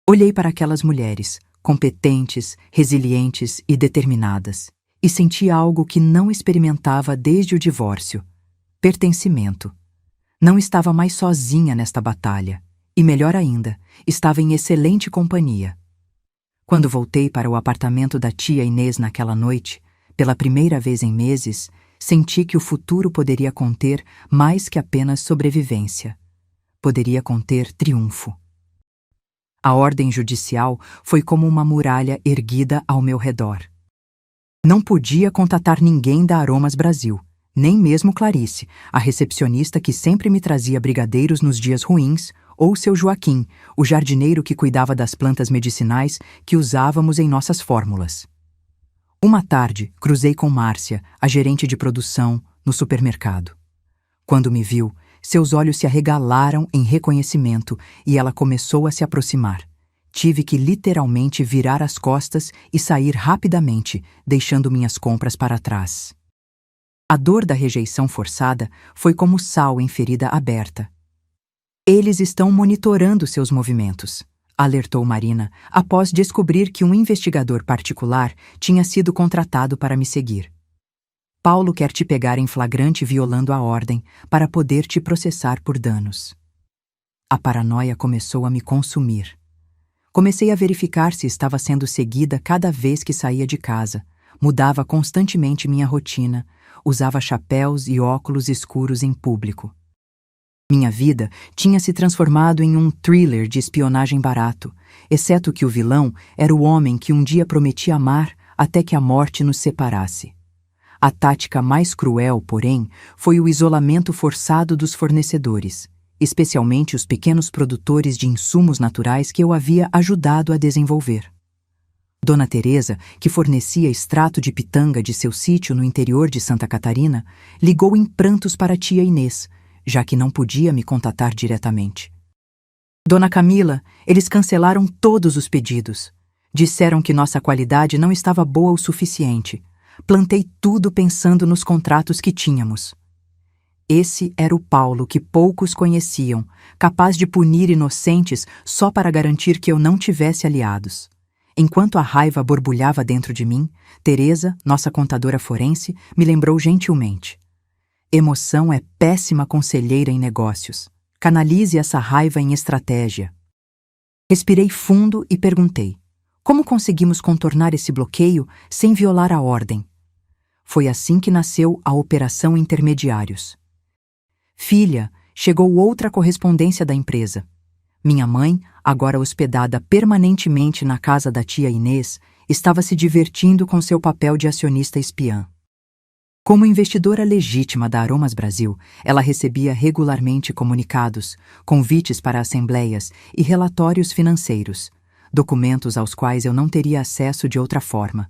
Olhei para aquelas mulheres, competentes, resilientes e determinadas, e senti algo que não experimentava desde o divórcio: pertencimento. Não estava mais sozinha nesta batalha. E melhor ainda, estava em excelente companhia. Quando voltei para o apartamento da tia Inês naquela noite, pela primeira vez em meses, senti que o futuro poderia conter mais que apenas sobrevivência. Poderia conter triunfo. A ordem judicial foi como uma muralha erguida ao meu redor. Não podia contatar ninguém da Aromas Brasil, nem mesmo Clarice, a recepcionista que sempre me trazia brigadeiros nos dias ruins, ou seu Joaquim, o jardineiro que cuidava das plantas medicinais que usávamos em nossas fórmulas. Uma tarde, cruzei com Márcia, a gerente de produção, no supermercado. Quando me viu, seus olhos se arregalaram em reconhecimento e ela começou a se aproximar. Tive que literalmente virar as costas e sair rapidamente, deixando minhas compras para trás. A dor da rejeição forçada foi como sal em ferida aberta. Eles estão monitorando seus movimentos, alertou Marina, após descobrir que um investigador particular tinha sido contratado para me seguir. Paulo quer te pegar em flagrante violando a ordem para poder te processar por danos. A paranoia começou a me consumir. Comecei a verificar se estava sendo seguida cada vez que saía de casa, mudava constantemente minha rotina, usava chapéus e óculos escuros em público. Minha vida tinha se transformado em um thriller de espionagem barato, exceto que o vilão era o homem que um dia prometia amar até que a morte nos separasse. A tática mais cruel, porém, foi o isolamento forçado dos fornecedores, especialmente os pequenos produtores de insumos naturais que eu havia ajudado a desenvolver. Dona Teresa, que fornecia extrato de pitanga de seu sítio no interior de Santa Catarina, ligou em prantos para a tia Inês, já que não podia me contatar diretamente. Dona Camila, eles cancelaram todos os pedidos. Disseram que nossa qualidade não estava boa o suficiente. Plantei tudo pensando nos contratos que tínhamos. Esse era o Paulo que poucos conheciam, capaz de punir inocentes só para garantir que eu não tivesse aliados. Enquanto a raiva borbulhava dentro de mim, Teresa, nossa contadora forense, me lembrou gentilmente. Emoção é péssima conselheira em negócios. Canalize essa raiva em estratégia. Respirei fundo e perguntei: como conseguimos contornar esse bloqueio sem violar a ordem? Foi assim que nasceu a Operação Intermediários. Filha, chegou outra correspondência da empresa. Minha mãe, agora hospedada permanentemente na casa da tia Inês, estava se divertindo com seu papel de acionista espiã. Como investidora legítima da Aromas Brasil, ela recebia regularmente comunicados, convites para assembleias e relatórios financeiros, documentos aos quais eu não teria acesso de outra forma.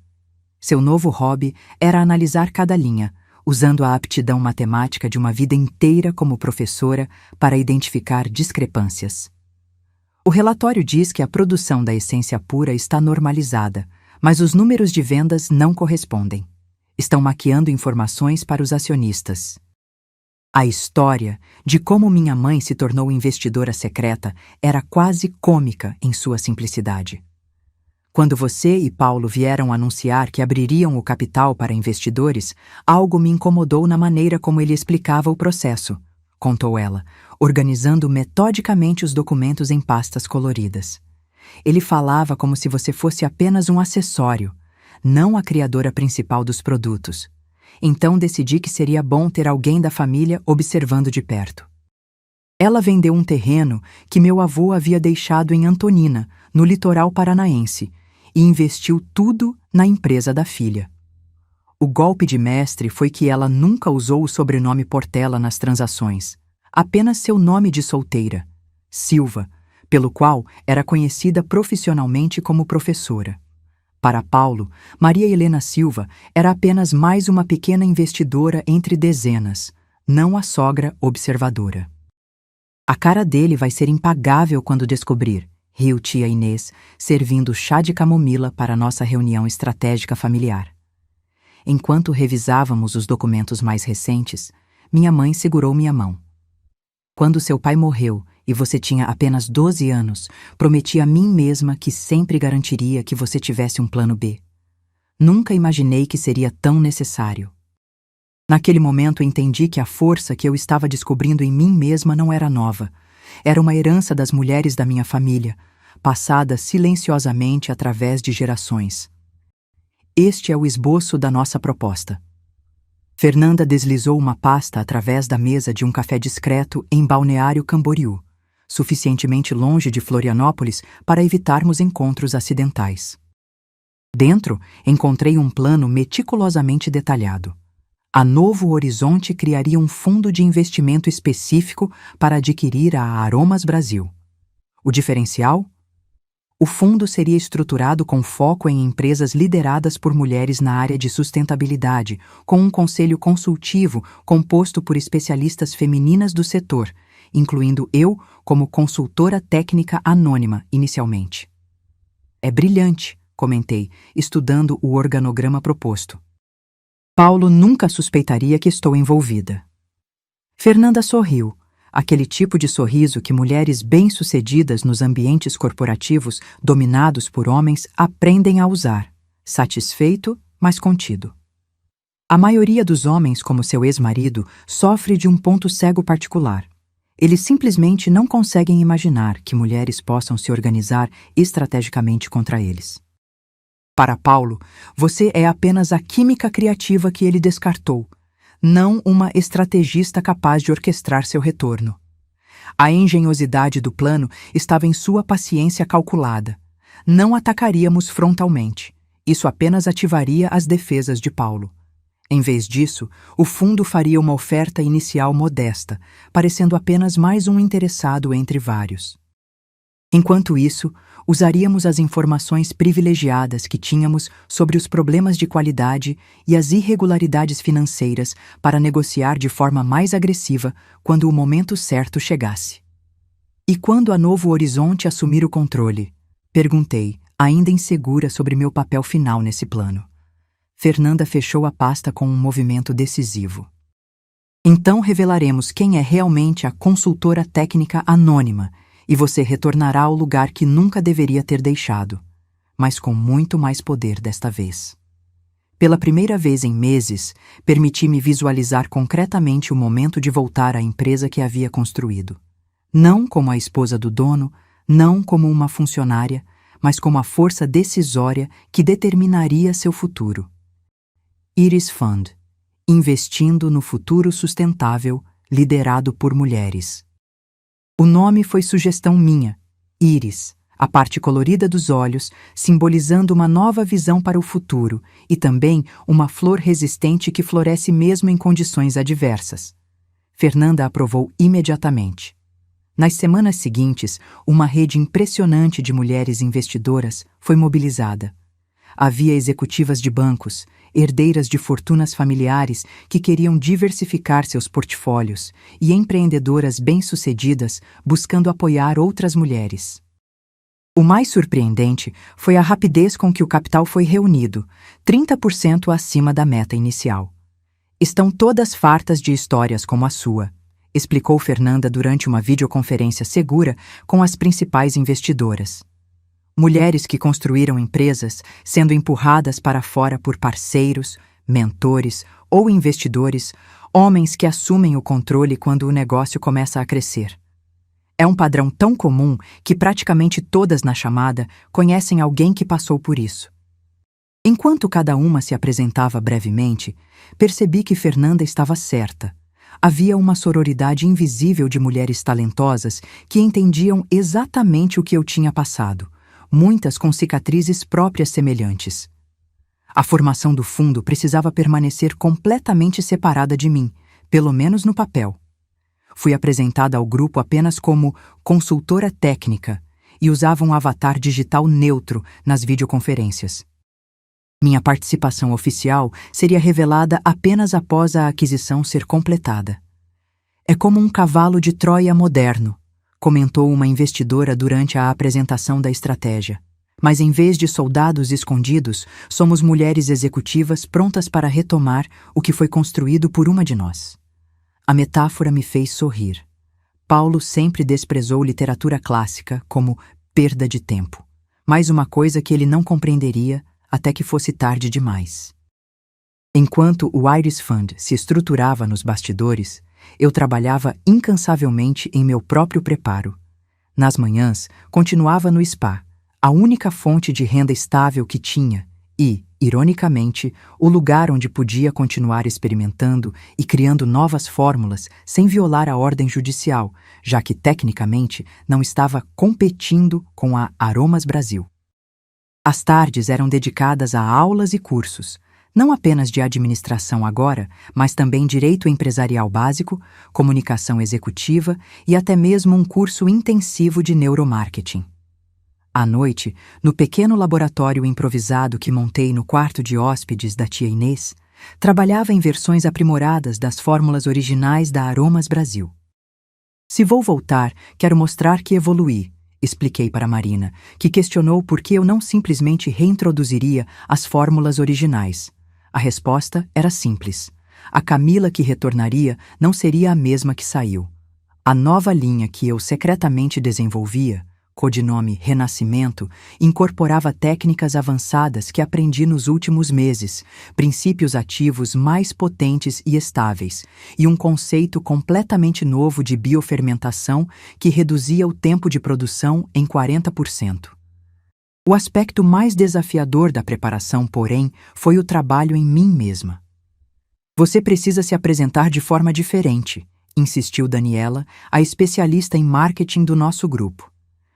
Seu novo hobby era analisar cada linha, usando a aptidão matemática de uma vida inteira como professora para identificar discrepâncias. O relatório diz que a produção da essência pura está normalizada, mas os números de vendas não correspondem. Estão maquiando informações para os acionistas. A história de como minha mãe se tornou investidora secreta era quase cômica em sua simplicidade. Quando você e Paulo vieram anunciar que abririam o capital para investidores, algo me incomodou na maneira como ele explicava o processo, contou ela, organizando metodicamente os documentos em pastas coloridas. Ele falava como se você fosse apenas um acessório, não a criadora principal dos produtos. Então decidi que seria bom ter alguém da família observando de perto. Ela vendeu um terreno que meu avô havia deixado em Antonina, no litoral paranaense, e investiu tudo na empresa da filha. O golpe de mestre foi que ela nunca usou o sobrenome Portela nas transações, apenas seu nome de solteira, Silva, pelo qual era conhecida profissionalmente como professora. Para Paulo, Maria Helena Silva era apenas mais uma pequena investidora entre dezenas, não a sogra observadora. A cara dele vai ser impagável quando descobrir, riu tia Inês, servindo chá de camomila para nossa reunião estratégica familiar. Enquanto revisávamos os documentos mais recentes, minha mãe segurou minha mão. Quando seu pai morreu e você tinha apenas 12 anos, prometi a mim mesma que sempre garantiria que você tivesse um plano B. Nunca imaginei que seria tão necessário. Naquele momento entendi que a força que eu estava descobrindo em mim mesma não era nova. Era uma herança das mulheres da minha família, passada silenciosamente através de gerações. Este é o esboço da nossa proposta. Fernanda deslizou uma pasta através da mesa de um café discreto em Balneário Camboriú, suficientemente longe de Florianópolis para evitarmos encontros acidentais. Dentro, encontrei um plano meticulosamente detalhado. A Novo Horizonte criaria um fundo de investimento específico para adquirir a Aromas Brasil. O diferencial? O fundo seria estruturado com foco em empresas lideradas por mulheres na área de sustentabilidade, com um conselho consultivo composto por especialistas femininas do setor, incluindo eu como consultora técnica anônima inicialmente. É brilhante, comentei, estudando o organograma proposto. Paulo nunca suspeitaria que estou envolvida. Fernanda sorriu, aquele tipo de sorriso que mulheres bem-sucedidas nos ambientes corporativos dominados por homens aprendem a usar, satisfeito, mas contido. A maioria dos homens, como seu ex-marido, sofre de um ponto cego particular. Eles simplesmente não conseguem imaginar que mulheres possam se organizar estrategicamente contra eles. Para Paulo, você é apenas a química criativa que ele descartou, não uma estrategista capaz de orquestrar seu retorno. A engenhosidade do plano estava em sua paciência calculada. Não atacaríamos frontalmente. Isso apenas ativaria as defesas de Paulo. Em vez disso, o fundo faria uma oferta inicial modesta, parecendo apenas mais um interessado entre vários. Enquanto isso, usaríamos as informações privilegiadas que tínhamos sobre os problemas de qualidade e as irregularidades financeiras para negociar de forma mais agressiva quando o momento certo chegasse. E quando a Novo Horizonte assumir o controle? Perguntei, ainda insegura sobre meu papel final nesse plano. Fernanda fechou a pasta com um movimento decisivo. Então revelaremos quem é realmente a consultora técnica anônima e você retornará ao lugar que nunca deveria ter deixado, mas com muito mais poder desta vez. Pela primeira vez em meses, permiti-me visualizar concretamente o momento de voltar à empresa que havia construído. Não como a esposa do dono, não como uma funcionária, mas como a força decisória que determinaria seu futuro. Iris Fund, investindo no futuro sustentável, liderado por mulheres. O nome foi sugestão minha, Iris, a parte colorida dos olhos, simbolizando uma nova visão para o futuro e também uma flor resistente que floresce mesmo em condições adversas. Fernanda aprovou imediatamente. Nas semanas seguintes, uma rede impressionante de mulheres investidoras foi mobilizada. Havia executivas de bancos, herdeiras de fortunas familiares que queriam diversificar seus portfólios e empreendedoras bem-sucedidas buscando apoiar outras mulheres. O mais surpreendente foi a rapidez com que o capital foi reunido, 30% acima da meta inicial. Estão todas fartas de histórias como a sua, explicou Fernanda durante uma videoconferência segura com as principais investidoras. Mulheres que construíram empresas sendo empurradas para fora por parceiros, mentores ou investidores, homens que assumem o controle quando o negócio começa a crescer. É um padrão tão comum que praticamente todas na chamada conhecem alguém que passou por isso. Enquanto cada uma se apresentava brevemente, percebi que Fernanda estava certa. Havia uma sororidade invisível de mulheres talentosas que entendiam exatamente o que eu tinha passado, muitas com cicatrizes próprias semelhantes. A formação do fundo precisava permanecer completamente separada de mim, pelo menos no papel. Fui apresentada ao grupo apenas como consultora técnica e usava um avatar digital neutro nas videoconferências. Minha participação oficial seria revelada apenas após a aquisição ser completada. É como um cavalo de Troia moderno, comentou uma investidora durante a apresentação da estratégia. Mas em vez de soldados escondidos, somos mulheres executivas prontas para retomar o que foi construído por uma de nós. A metáfora me fez sorrir. Paulo sempre desprezou literatura clássica como perda de tempo, mais uma coisa que ele não compreenderia até que fosse tarde demais. Enquanto o Iris Fund se estruturava nos bastidores, eu trabalhava incansavelmente em meu próprio preparo. Nas manhãs, continuava no spa, a única fonte de renda estável que tinha e, ironicamente, o lugar onde podia continuar experimentando e criando novas fórmulas sem violar a ordem judicial, já que, tecnicamente, não estava competindo com a Aromas Brasil. As tardes eram dedicadas a aulas e cursos, não apenas de administração agora, mas também direito empresarial básico, comunicação executiva e até mesmo um curso intensivo de neuromarketing. À noite, no pequeno laboratório improvisado que montei no quarto de hóspedes da tia Inês, trabalhava em versões aprimoradas das fórmulas originais da Aromas Brasil. Se vou voltar, quero mostrar que evoluí, expliquei para Marina, que questionou por que eu não simplesmente reintroduziria as fórmulas originais. A resposta era simples. A Camila que retornaria não seria a mesma que saiu. A nova linha que eu secretamente desenvolvia, codinome Renascimento, incorporava técnicas avançadas que aprendi nos últimos meses, princípios ativos mais potentes e estáveis, e um conceito completamente novo de biofermentação que reduzia o tempo de produção em 40%. O aspecto mais desafiador da preparação, porém, foi o trabalho em mim mesma. Você precisa se apresentar de forma diferente, insistiu Daniela, a especialista em marketing do nosso grupo.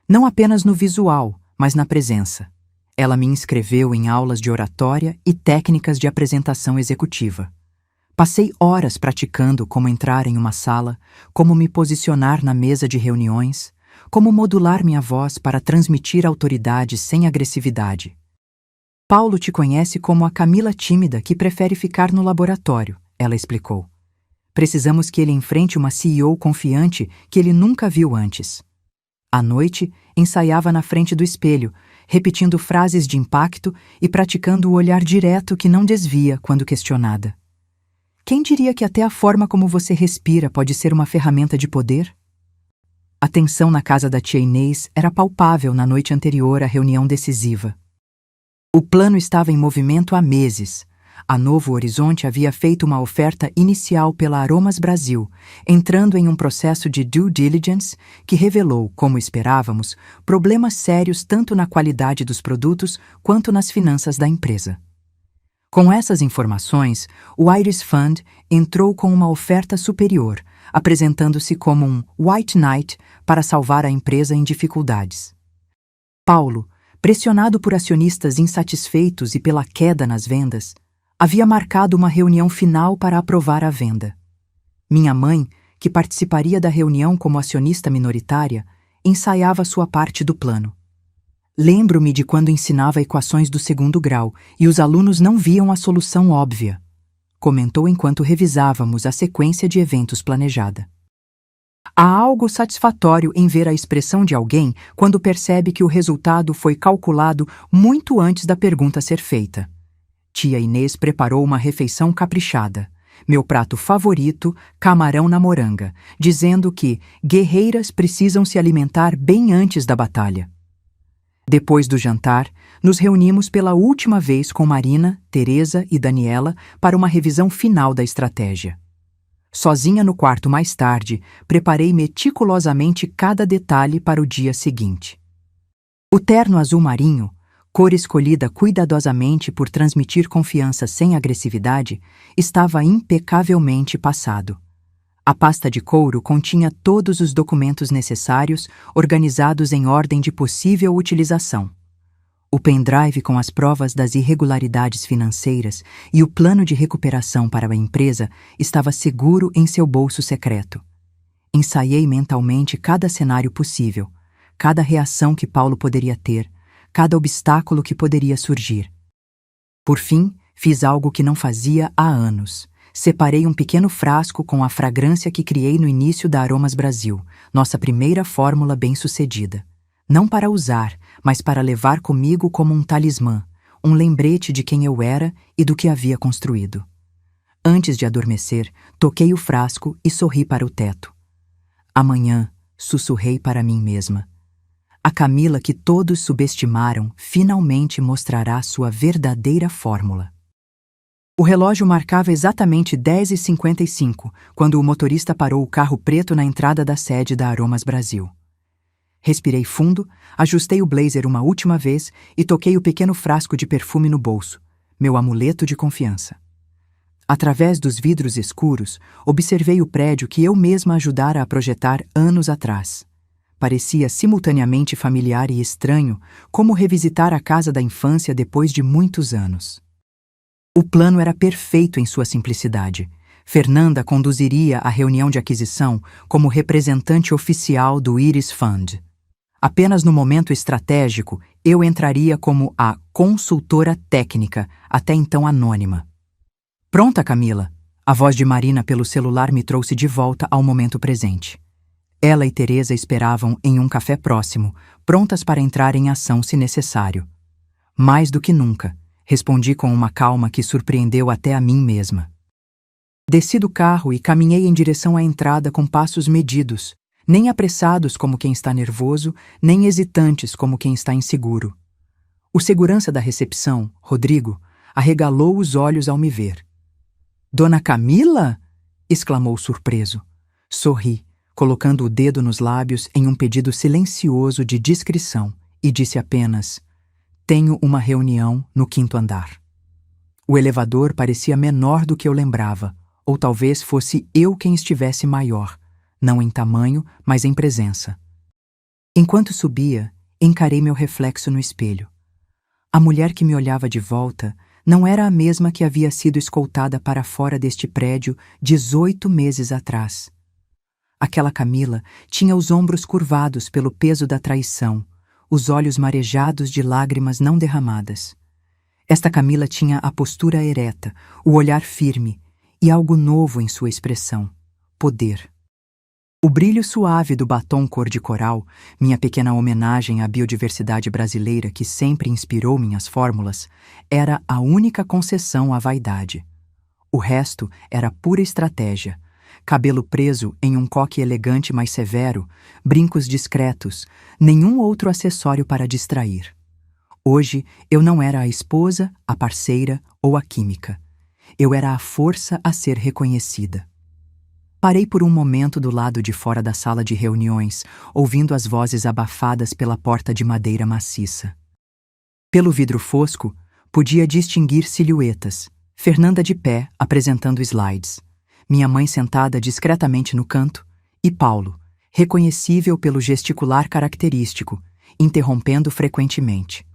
Não apenas no visual, mas na presença. Ela me inscreveu em aulas de oratória e técnicas de apresentação executiva. Passei horas praticando como entrar em uma sala, como me posicionar na mesa de reuniões, como modular minha voz para transmitir autoridade sem agressividade. Paulo te conhece como a Camila tímida que prefere ficar no laboratório, ela explicou. Precisamos que ele enfrente uma CEO confiante que ele nunca viu antes. À noite, ensaiava na frente do espelho, repetindo frases de impacto e praticando o olhar direto que não desvia quando questionada. Quem diria que até a forma como você respira pode ser uma ferramenta de poder? A tensão na casa da tia Inês era palpável na noite anterior à reunião decisiva. O plano estava em movimento há meses. A Novo Horizonte havia feito uma oferta inicial pela Aromas Brasil, entrando em um processo de due diligence que revelou, como esperávamos, problemas sérios tanto na qualidade dos produtos quanto nas finanças da empresa. Com essas informações, o Iris Fund entrou com uma oferta superior, apresentando-se como um White Knight para salvar a empresa em dificuldades. Paulo, pressionado por acionistas insatisfeitos e pela queda nas vendas, havia marcado uma reunião final para aprovar a venda. Minha mãe, que participaria da reunião como acionista minoritária, ensaiava sua parte do plano. Lembro-me de quando ensinava equações do segundo grau e os alunos não viam a solução óbvia, comentou enquanto revisávamos a sequência de eventos planejada. Há algo satisfatório em ver a expressão de alguém quando percebe que o resultado foi calculado muito antes da pergunta ser feita. Tia Inês preparou uma refeição caprichada, meu prato favorito, camarão na moranga, dizendo que guerreiras precisam se alimentar bem antes da batalha. Depois do jantar, nos reunimos pela última vez com Marina, Teresa e Daniela para uma revisão final da estratégia. Sozinha no quarto mais tarde, preparei meticulosamente cada detalhe para o dia seguinte. O terno azul marinho, cor escolhida cuidadosamente por transmitir confiança sem agressividade, estava impecavelmente passado. A pasta de couro continha todos os documentos necessários, organizados em ordem de possível utilização. O pendrive com as provas das irregularidades financeiras e o plano de recuperação para a empresa estava seguro em seu bolso secreto. Ensaiei mentalmente cada cenário possível, cada reação que Paulo poderia ter, cada obstáculo que poderia surgir. Por fim, fiz algo que não fazia há anos. Separei um pequeno frasco com a fragrância que criei no início da Aromas Brasil, nossa primeira fórmula bem-sucedida. Não para usar, mas para levar comigo como um talismã, um lembrete de quem eu era e do que havia construído. Antes de adormecer, toquei o frasco e sorri para o teto. Amanhã, sussurrei para mim mesma. A Camila que todos subestimaram finalmente mostrará sua verdadeira fórmula. O relógio marcava exatamente 10h55, quando o motorista parou o carro preto na entrada da sede da Aromas Brasil. Respirei fundo, ajustei o blazer uma última vez e toquei o pequeno frasco de perfume no bolso, meu amuleto de confiança. Através dos vidros escuros, observei o prédio que eu mesma ajudara a projetar anos atrás. Parecia simultaneamente familiar e estranho, como revisitar a casa da infância depois de muitos anos. O plano era perfeito em sua simplicidade. Fernanda conduziria a reunião de aquisição como representante oficial do Iris Fund. Apenas no momento estratégico, eu entraria como a consultora técnica, até então anônima. Pronta, Camila? A voz de Marina pelo celular me trouxe de volta ao momento presente. Ela e Teresa esperavam em um café próximo, prontas para entrar em ação se necessário. Mais do que nunca, respondi com uma calma que surpreendeu até a mim mesma. Desci do carro e caminhei em direção à entrada com passos medidos, Nem apressados como quem está nervoso, nem hesitantes como quem está inseguro. O segurança da recepção, Rodrigo, arregalou os olhos ao me ver. "Dona Camila?" exclamou surpreso. Sorri, colocando o dedo nos lábios em um pedido silencioso de discrição, e disse apenas: "Tenho uma reunião no 5º andar." O elevador parecia menor do que eu lembrava, ou talvez fosse eu quem estivesse maior, não em tamanho, mas em presença. Enquanto subia, encarei meu reflexo no espelho. A mulher que me olhava de volta não era a mesma que havia sido escoltada para fora deste prédio 18 meses atrás. Aquela Camila tinha os ombros curvados pelo peso da traição, os olhos marejados de lágrimas não derramadas. Esta Camila tinha a postura ereta, o olhar firme e algo novo em sua expressão: poder. O brilho suave do batom cor de coral, minha pequena homenagem à biodiversidade brasileira que sempre inspirou minhas fórmulas, era a única concessão à vaidade. O resto era pura estratégia. Cabelo preso em um coque elegante mas severo, brincos discretos, nenhum outro acessório para distrair. Hoje eu não era a esposa, a parceira ou a química. Eu era a força a ser reconhecida. Parei por um momento do lado de fora da sala de reuniões, ouvindo as vozes abafadas pela porta de madeira maciça. Pelo vidro fosco, podia distinguir silhuetas: Fernanda de pé, apresentando slides, minha mãe sentada discretamente no canto, e Paulo, reconhecível pelo gesticular característico, interrompendo frequentemente.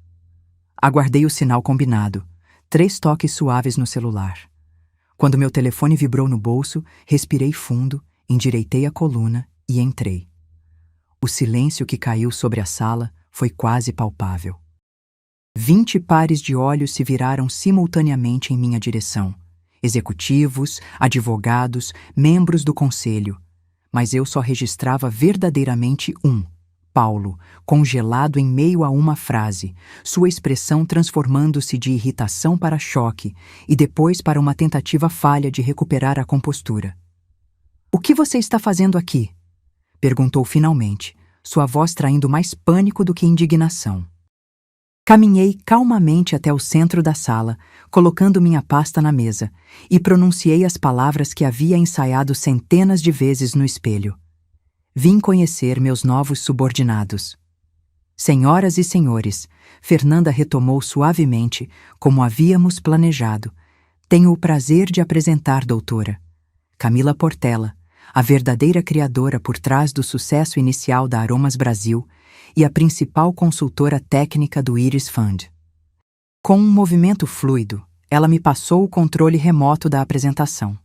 Aguardei o sinal combinado, 3 toques suaves no celular. Quando meu telefone vibrou no bolso, respirei fundo, endireitei a coluna e entrei. O silêncio que caiu sobre a sala foi quase palpável. 20 pares de olhos se viraram simultaneamente em minha direção. Executivos, advogados, membros do conselho. Mas eu só registrava verdadeiramente um: Paulo, congelado em meio a uma frase, sua expressão transformando-se de irritação para choque e depois para uma tentativa falha de recuperar a compostura. "O que você está fazendo aqui?" perguntou finalmente, sua voz traindo mais pânico do que indignação. Caminhei calmamente até o centro da sala, colocando minha pasta na mesa, e pronunciei as palavras que havia ensaiado centenas de vezes no espelho. Vim conhecer meus novos subordinados. "Senhoras e senhores", Fernanda retomou suavemente, como havíamos planejado, "tenho o prazer de apresentar doutora Camila Portela, a verdadeira criadora por trás do sucesso inicial da Aromas Brasil e a principal consultora técnica do Iris Fund." Com um movimento fluido, ela me passou o controle remoto da apresentação.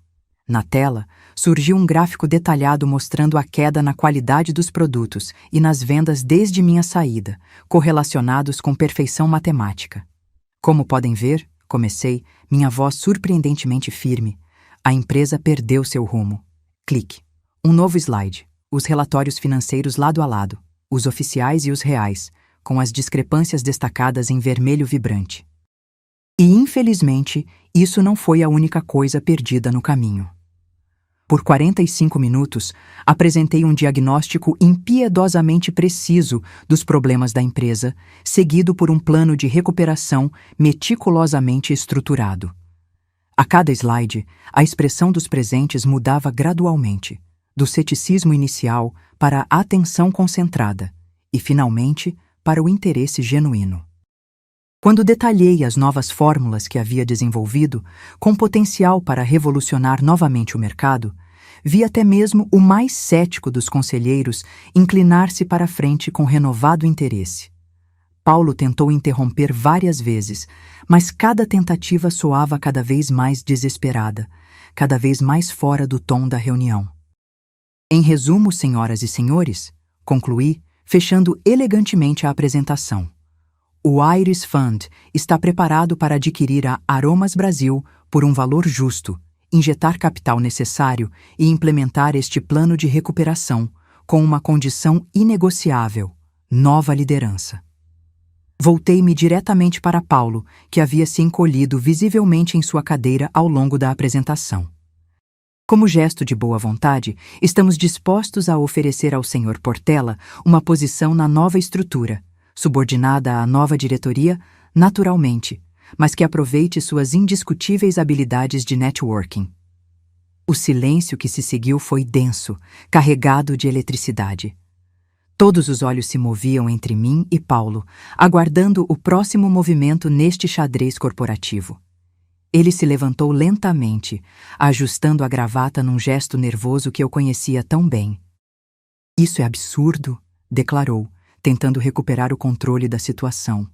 Na tela, surgiu um gráfico detalhado mostrando a queda na qualidade dos produtos e nas vendas desde minha saída, correlacionados com perfeição matemática. "Como podem ver", comecei, minha voz surpreendentemente firme, "a empresa perdeu seu rumo." Clique. Um novo slide. Os relatórios financeiros lado a lado, os oficiais e os reais, com as discrepâncias destacadas em vermelho vibrante. E, infelizmente, isso não foi a única coisa perdida no caminho. Por 45 minutos, apresentei um diagnóstico impiedosamente preciso dos problemas da empresa, seguido por um plano de recuperação meticulosamente estruturado. A cada slide, a expressão dos presentes mudava gradualmente, do ceticismo inicial para a atenção concentrada e, finalmente, para o interesse genuíno. Quando detalhei as novas fórmulas que havia desenvolvido, com potencial para revolucionar novamente o mercado, vi até mesmo o mais cético dos conselheiros inclinar-se para a frente com renovado interesse. Paulo tentou interromper várias vezes, mas cada tentativa soava cada vez mais desesperada, cada vez mais fora do tom da reunião. "Em resumo, senhoras e senhores", concluí, fechando elegantemente a apresentação, "o Iris Fund está preparado para adquirir a Aromas Brasil por um valor justo, injetar capital necessário e implementar este plano de recuperação com uma condição inegociável: nova liderança." Voltei-me diretamente para Paulo, que havia se encolhido visivelmente em sua cadeira ao longo da apresentação. Como gesto de boa vontade, estamos dispostos a oferecer ao Sr. Portela uma posição na nova estrutura, subordinada à nova diretoria, naturalmente, mas que aproveite suas indiscutíveis habilidades de networking. O silêncio que se seguiu foi denso, carregado de eletricidade. Todos os olhos se moviam entre mim e Paulo, aguardando o próximo movimento neste xadrez corporativo. Ele se levantou lentamente, ajustando a gravata num gesto nervoso que eu conhecia tão bem. "Isso é absurdo", declarou, tentando recuperar o controle da situação.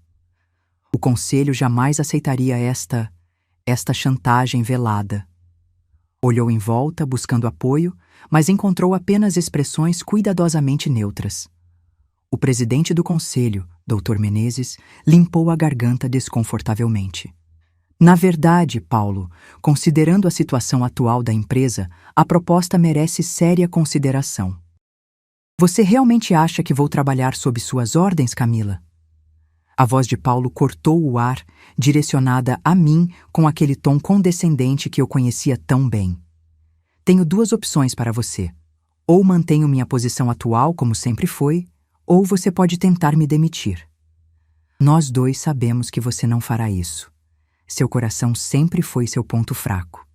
"O conselho jamais aceitaria esta chantagem velada." Olhou em volta, buscando apoio, mas encontrou apenas expressões cuidadosamente neutras. O presidente do conselho, Dr. Menezes, limpou a garganta desconfortavelmente. "Na verdade, Paulo, considerando a situação atual da empresa, a proposta merece séria consideração." "Você realmente acha que vou trabalhar sob suas ordens, Camila?" A voz de Paulo cortou o ar, direcionada a mim com aquele tom condescendente que eu conhecia tão bem. "Tenho duas opções para você. Ou mantenho minha posição atual como sempre foi, ou você pode tentar me demitir. Nós dois sabemos que você não fará isso. Seu coração sempre foi seu ponto fraco."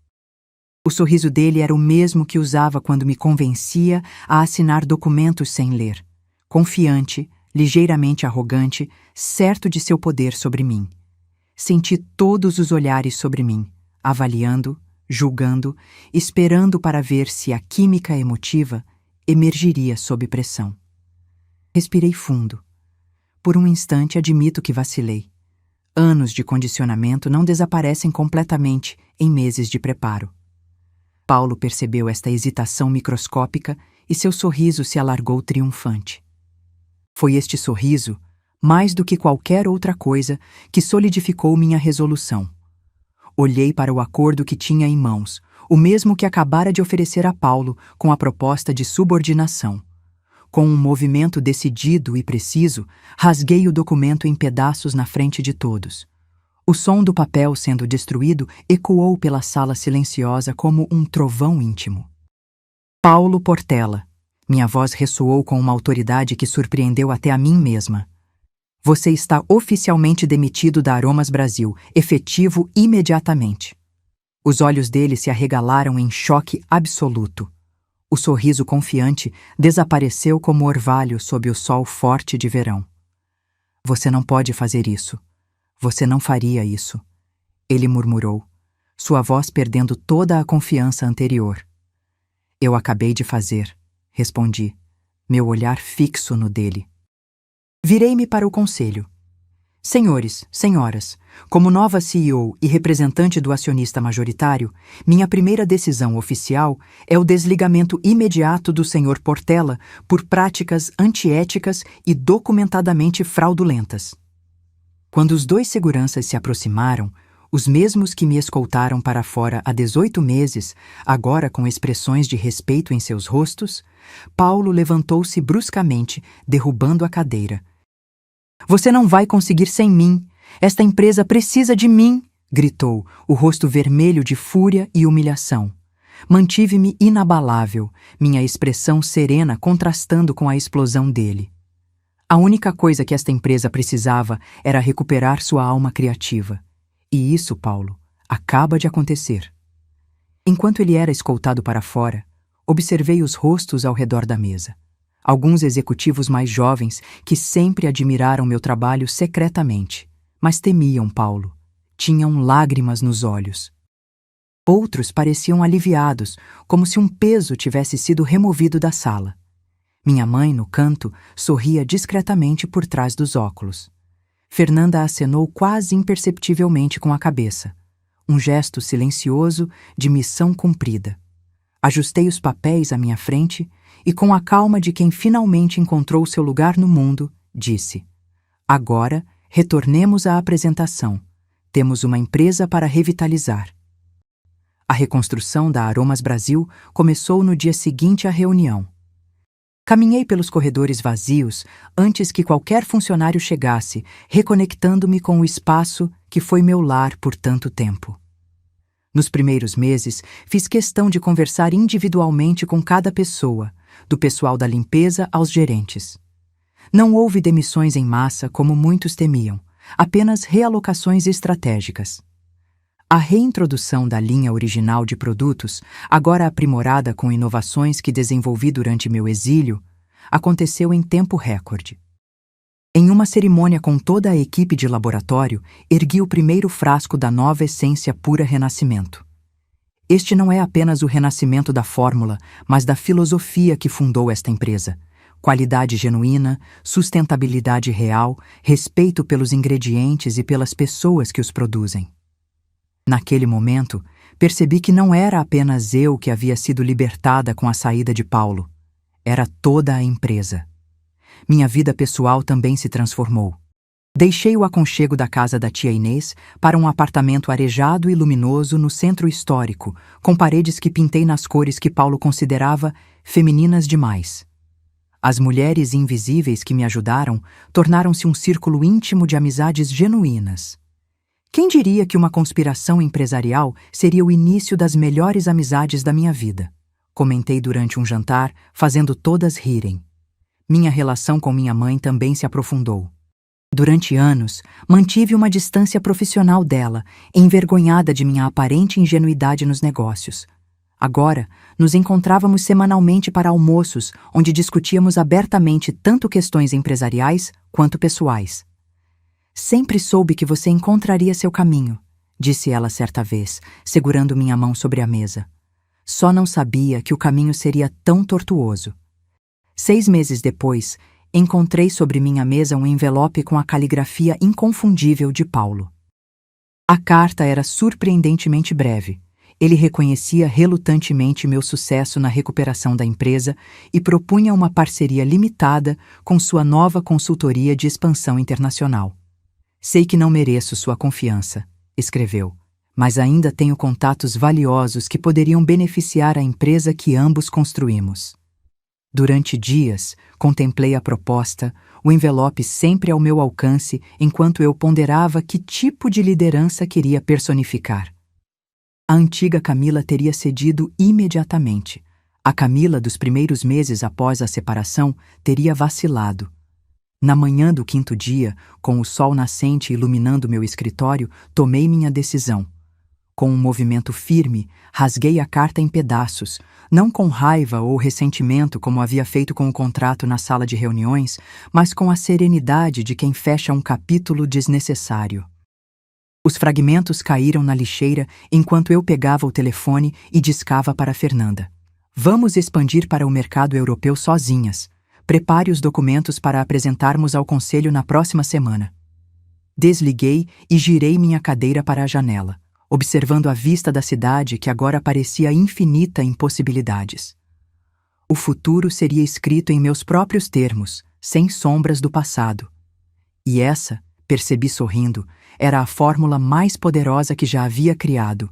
O sorriso dele era o mesmo que usava quando me convencia a assinar documentos sem ler. Confiante, ligeiramente arrogante, certo de seu poder sobre mim. Senti todos os olhares sobre mim, avaliando, julgando, esperando para ver se a química emotiva emergiria sob pressão. Respirei fundo. Por um instante admito que vacilei. Anos de condicionamento não desaparecem completamente em meses de preparo. Paulo percebeu esta hesitação microscópica e seu sorriso se alargou triunfante. Foi este sorriso, mais do que qualquer outra coisa, que solidificou minha resolução. Olhei para o acordo que tinha em mãos, o mesmo que acabara de oferecer a Paulo com a proposta de subordinação. Com um movimento decidido e preciso, rasguei o documento em pedaços na frente de todos. O som do papel sendo destruído ecoou pela sala silenciosa como um trovão íntimo. "Paulo Portela." Minha voz ressoou com uma autoridade que surpreendeu até a mim mesma. "Você está oficialmente demitido da Aromas Brasil, efetivo imediatamente." Os olhos dele se arregalaram em choque absoluto. O sorriso confiante desapareceu como orvalho sob o sol forte de verão. "Você não pode fazer isso. Você não faria isso." Ele murmurou, sua voz perdendo toda a confiança anterior. "Eu acabei de fazer", respondi, meu olhar fixo no dele. Virei-me para o conselho. "Senhores, senhoras, como nova CEO e representante do acionista majoritário, minha primeira decisão oficial é o desligamento imediato do Sr. Portela por práticas antiéticas e documentadamente fraudulentas." Quando os dois seguranças se aproximaram, os mesmos que me escoltaram para fora há 18 meses, agora com expressões de respeito em seus rostos, Paulo levantou-se bruscamente, derrubando a cadeira. "Você não vai conseguir sem mim. Esta empresa precisa de mim", gritou, o rosto vermelho de fúria e humilhação. Mantive-me inabalável, minha expressão serena contrastando com a explosão dele. A única coisa que esta empresa precisava era recuperar sua alma criativa. E isso, Paulo, acaba de acontecer. Enquanto ele era escoltado para fora, observei os rostos ao redor da mesa. Alguns executivos mais jovens que sempre admiraram meu trabalho secretamente, mas temiam Paulo. Tinham lágrimas nos olhos. Outros pareciam aliviados, como se um peso tivesse sido removido da sala. Minha mãe, no canto, sorria discretamente por trás dos óculos. Fernanda acenou quase imperceptivelmente com a cabeça. Um gesto silencioso de missão cumprida. Ajustei os papéis à minha frente e, com a calma de quem finalmente encontrou seu lugar no mundo, disse: "Agora, retornemos à apresentação. Temos uma empresa para revitalizar." A reconstrução da Aromas Brasil começou no dia seguinte à reunião. Caminhei pelos corredores vazios antes que qualquer funcionário chegasse, reconectando-me com o espaço que foi meu lar por tanto tempo. Nos primeiros meses, fiz questão de conversar individualmente com cada pessoa, do pessoal da limpeza aos gerentes. Não houve demissões em massa como muitos temiam, apenas realocações estratégicas. A reintrodução da linha original de produtos, agora aprimorada com inovações que desenvolvi durante meu exílio, aconteceu em tempo recorde. Em uma cerimônia com toda a equipe de laboratório, ergui o primeiro frasco da nova essência pura Renascimento. Este não é apenas o renascimento da fórmula, mas da filosofia que fundou esta empresa. Qualidade genuína, sustentabilidade real, respeito pelos ingredientes e pelas pessoas que os produzem. Naquele momento, percebi que não era apenas eu que havia sido libertada com a saída de Paulo. Era toda a empresa. Minha vida pessoal também se transformou. Deixei o aconchego da casa da tia Inês para um apartamento arejado e luminoso no centro histórico, com paredes que pintei nas cores que Paulo considerava femininas demais. As mulheres invisíveis que me ajudaram tornaram-se um círculo íntimo de amizades genuínas. Quem diria que uma conspiração empresarial seria o início das melhores amizades da minha vida? Comentei durante um jantar, fazendo todas rirem. Minha relação com minha mãe também se aprofundou. Durante anos, mantive uma distância profissional dela, envergonhada de minha aparente ingenuidade nos negócios. Agora, nos encontrávamos semanalmente para almoços, onde discutíamos abertamente tanto questões empresariais quanto pessoais. Sempre soube que você encontraria seu caminho, disse ela certa vez, segurando minha mão sobre a mesa. Só não sabia que o caminho seria tão tortuoso. 6 meses depois, encontrei sobre minha mesa um envelope com a caligrafia inconfundível de Paulo. A carta era surpreendentemente breve. Ele reconhecia relutantemente meu sucesso na recuperação da empresa e propunha uma parceria limitada com sua nova consultoria de expansão internacional. Sei que não mereço sua confiança, escreveu, mas ainda tenho contatos valiosos que poderiam beneficiar a empresa que ambos construímos. Durante dias, contemplei a proposta, o envelope sempre ao meu alcance, enquanto eu ponderava que tipo de liderança queria personificar. A antiga Camila teria cedido imediatamente. A Camila dos primeiros meses após a separação teria vacilado. Na manhã do 5º dia, com o sol nascente iluminando meu escritório, tomei minha decisão. Com um movimento firme, rasguei a carta em pedaços, não com raiva ou ressentimento como havia feito com o contrato na sala de reuniões, mas com a serenidade de quem fecha um capítulo desnecessário. Os fragmentos caíram na lixeira enquanto eu pegava o telefone e discava para Fernanda. Vamos expandir para o mercado europeu sozinhas. Prepare os documentos para apresentarmos ao conselho na próxima semana. Desliguei e girei minha cadeira para a janela, observando a vista da cidade que agora parecia infinita em possibilidades. O futuro seria escrito em meus próprios termos, sem sombras do passado. E essa, percebi sorrindo, era a fórmula mais poderosa que já havia criado.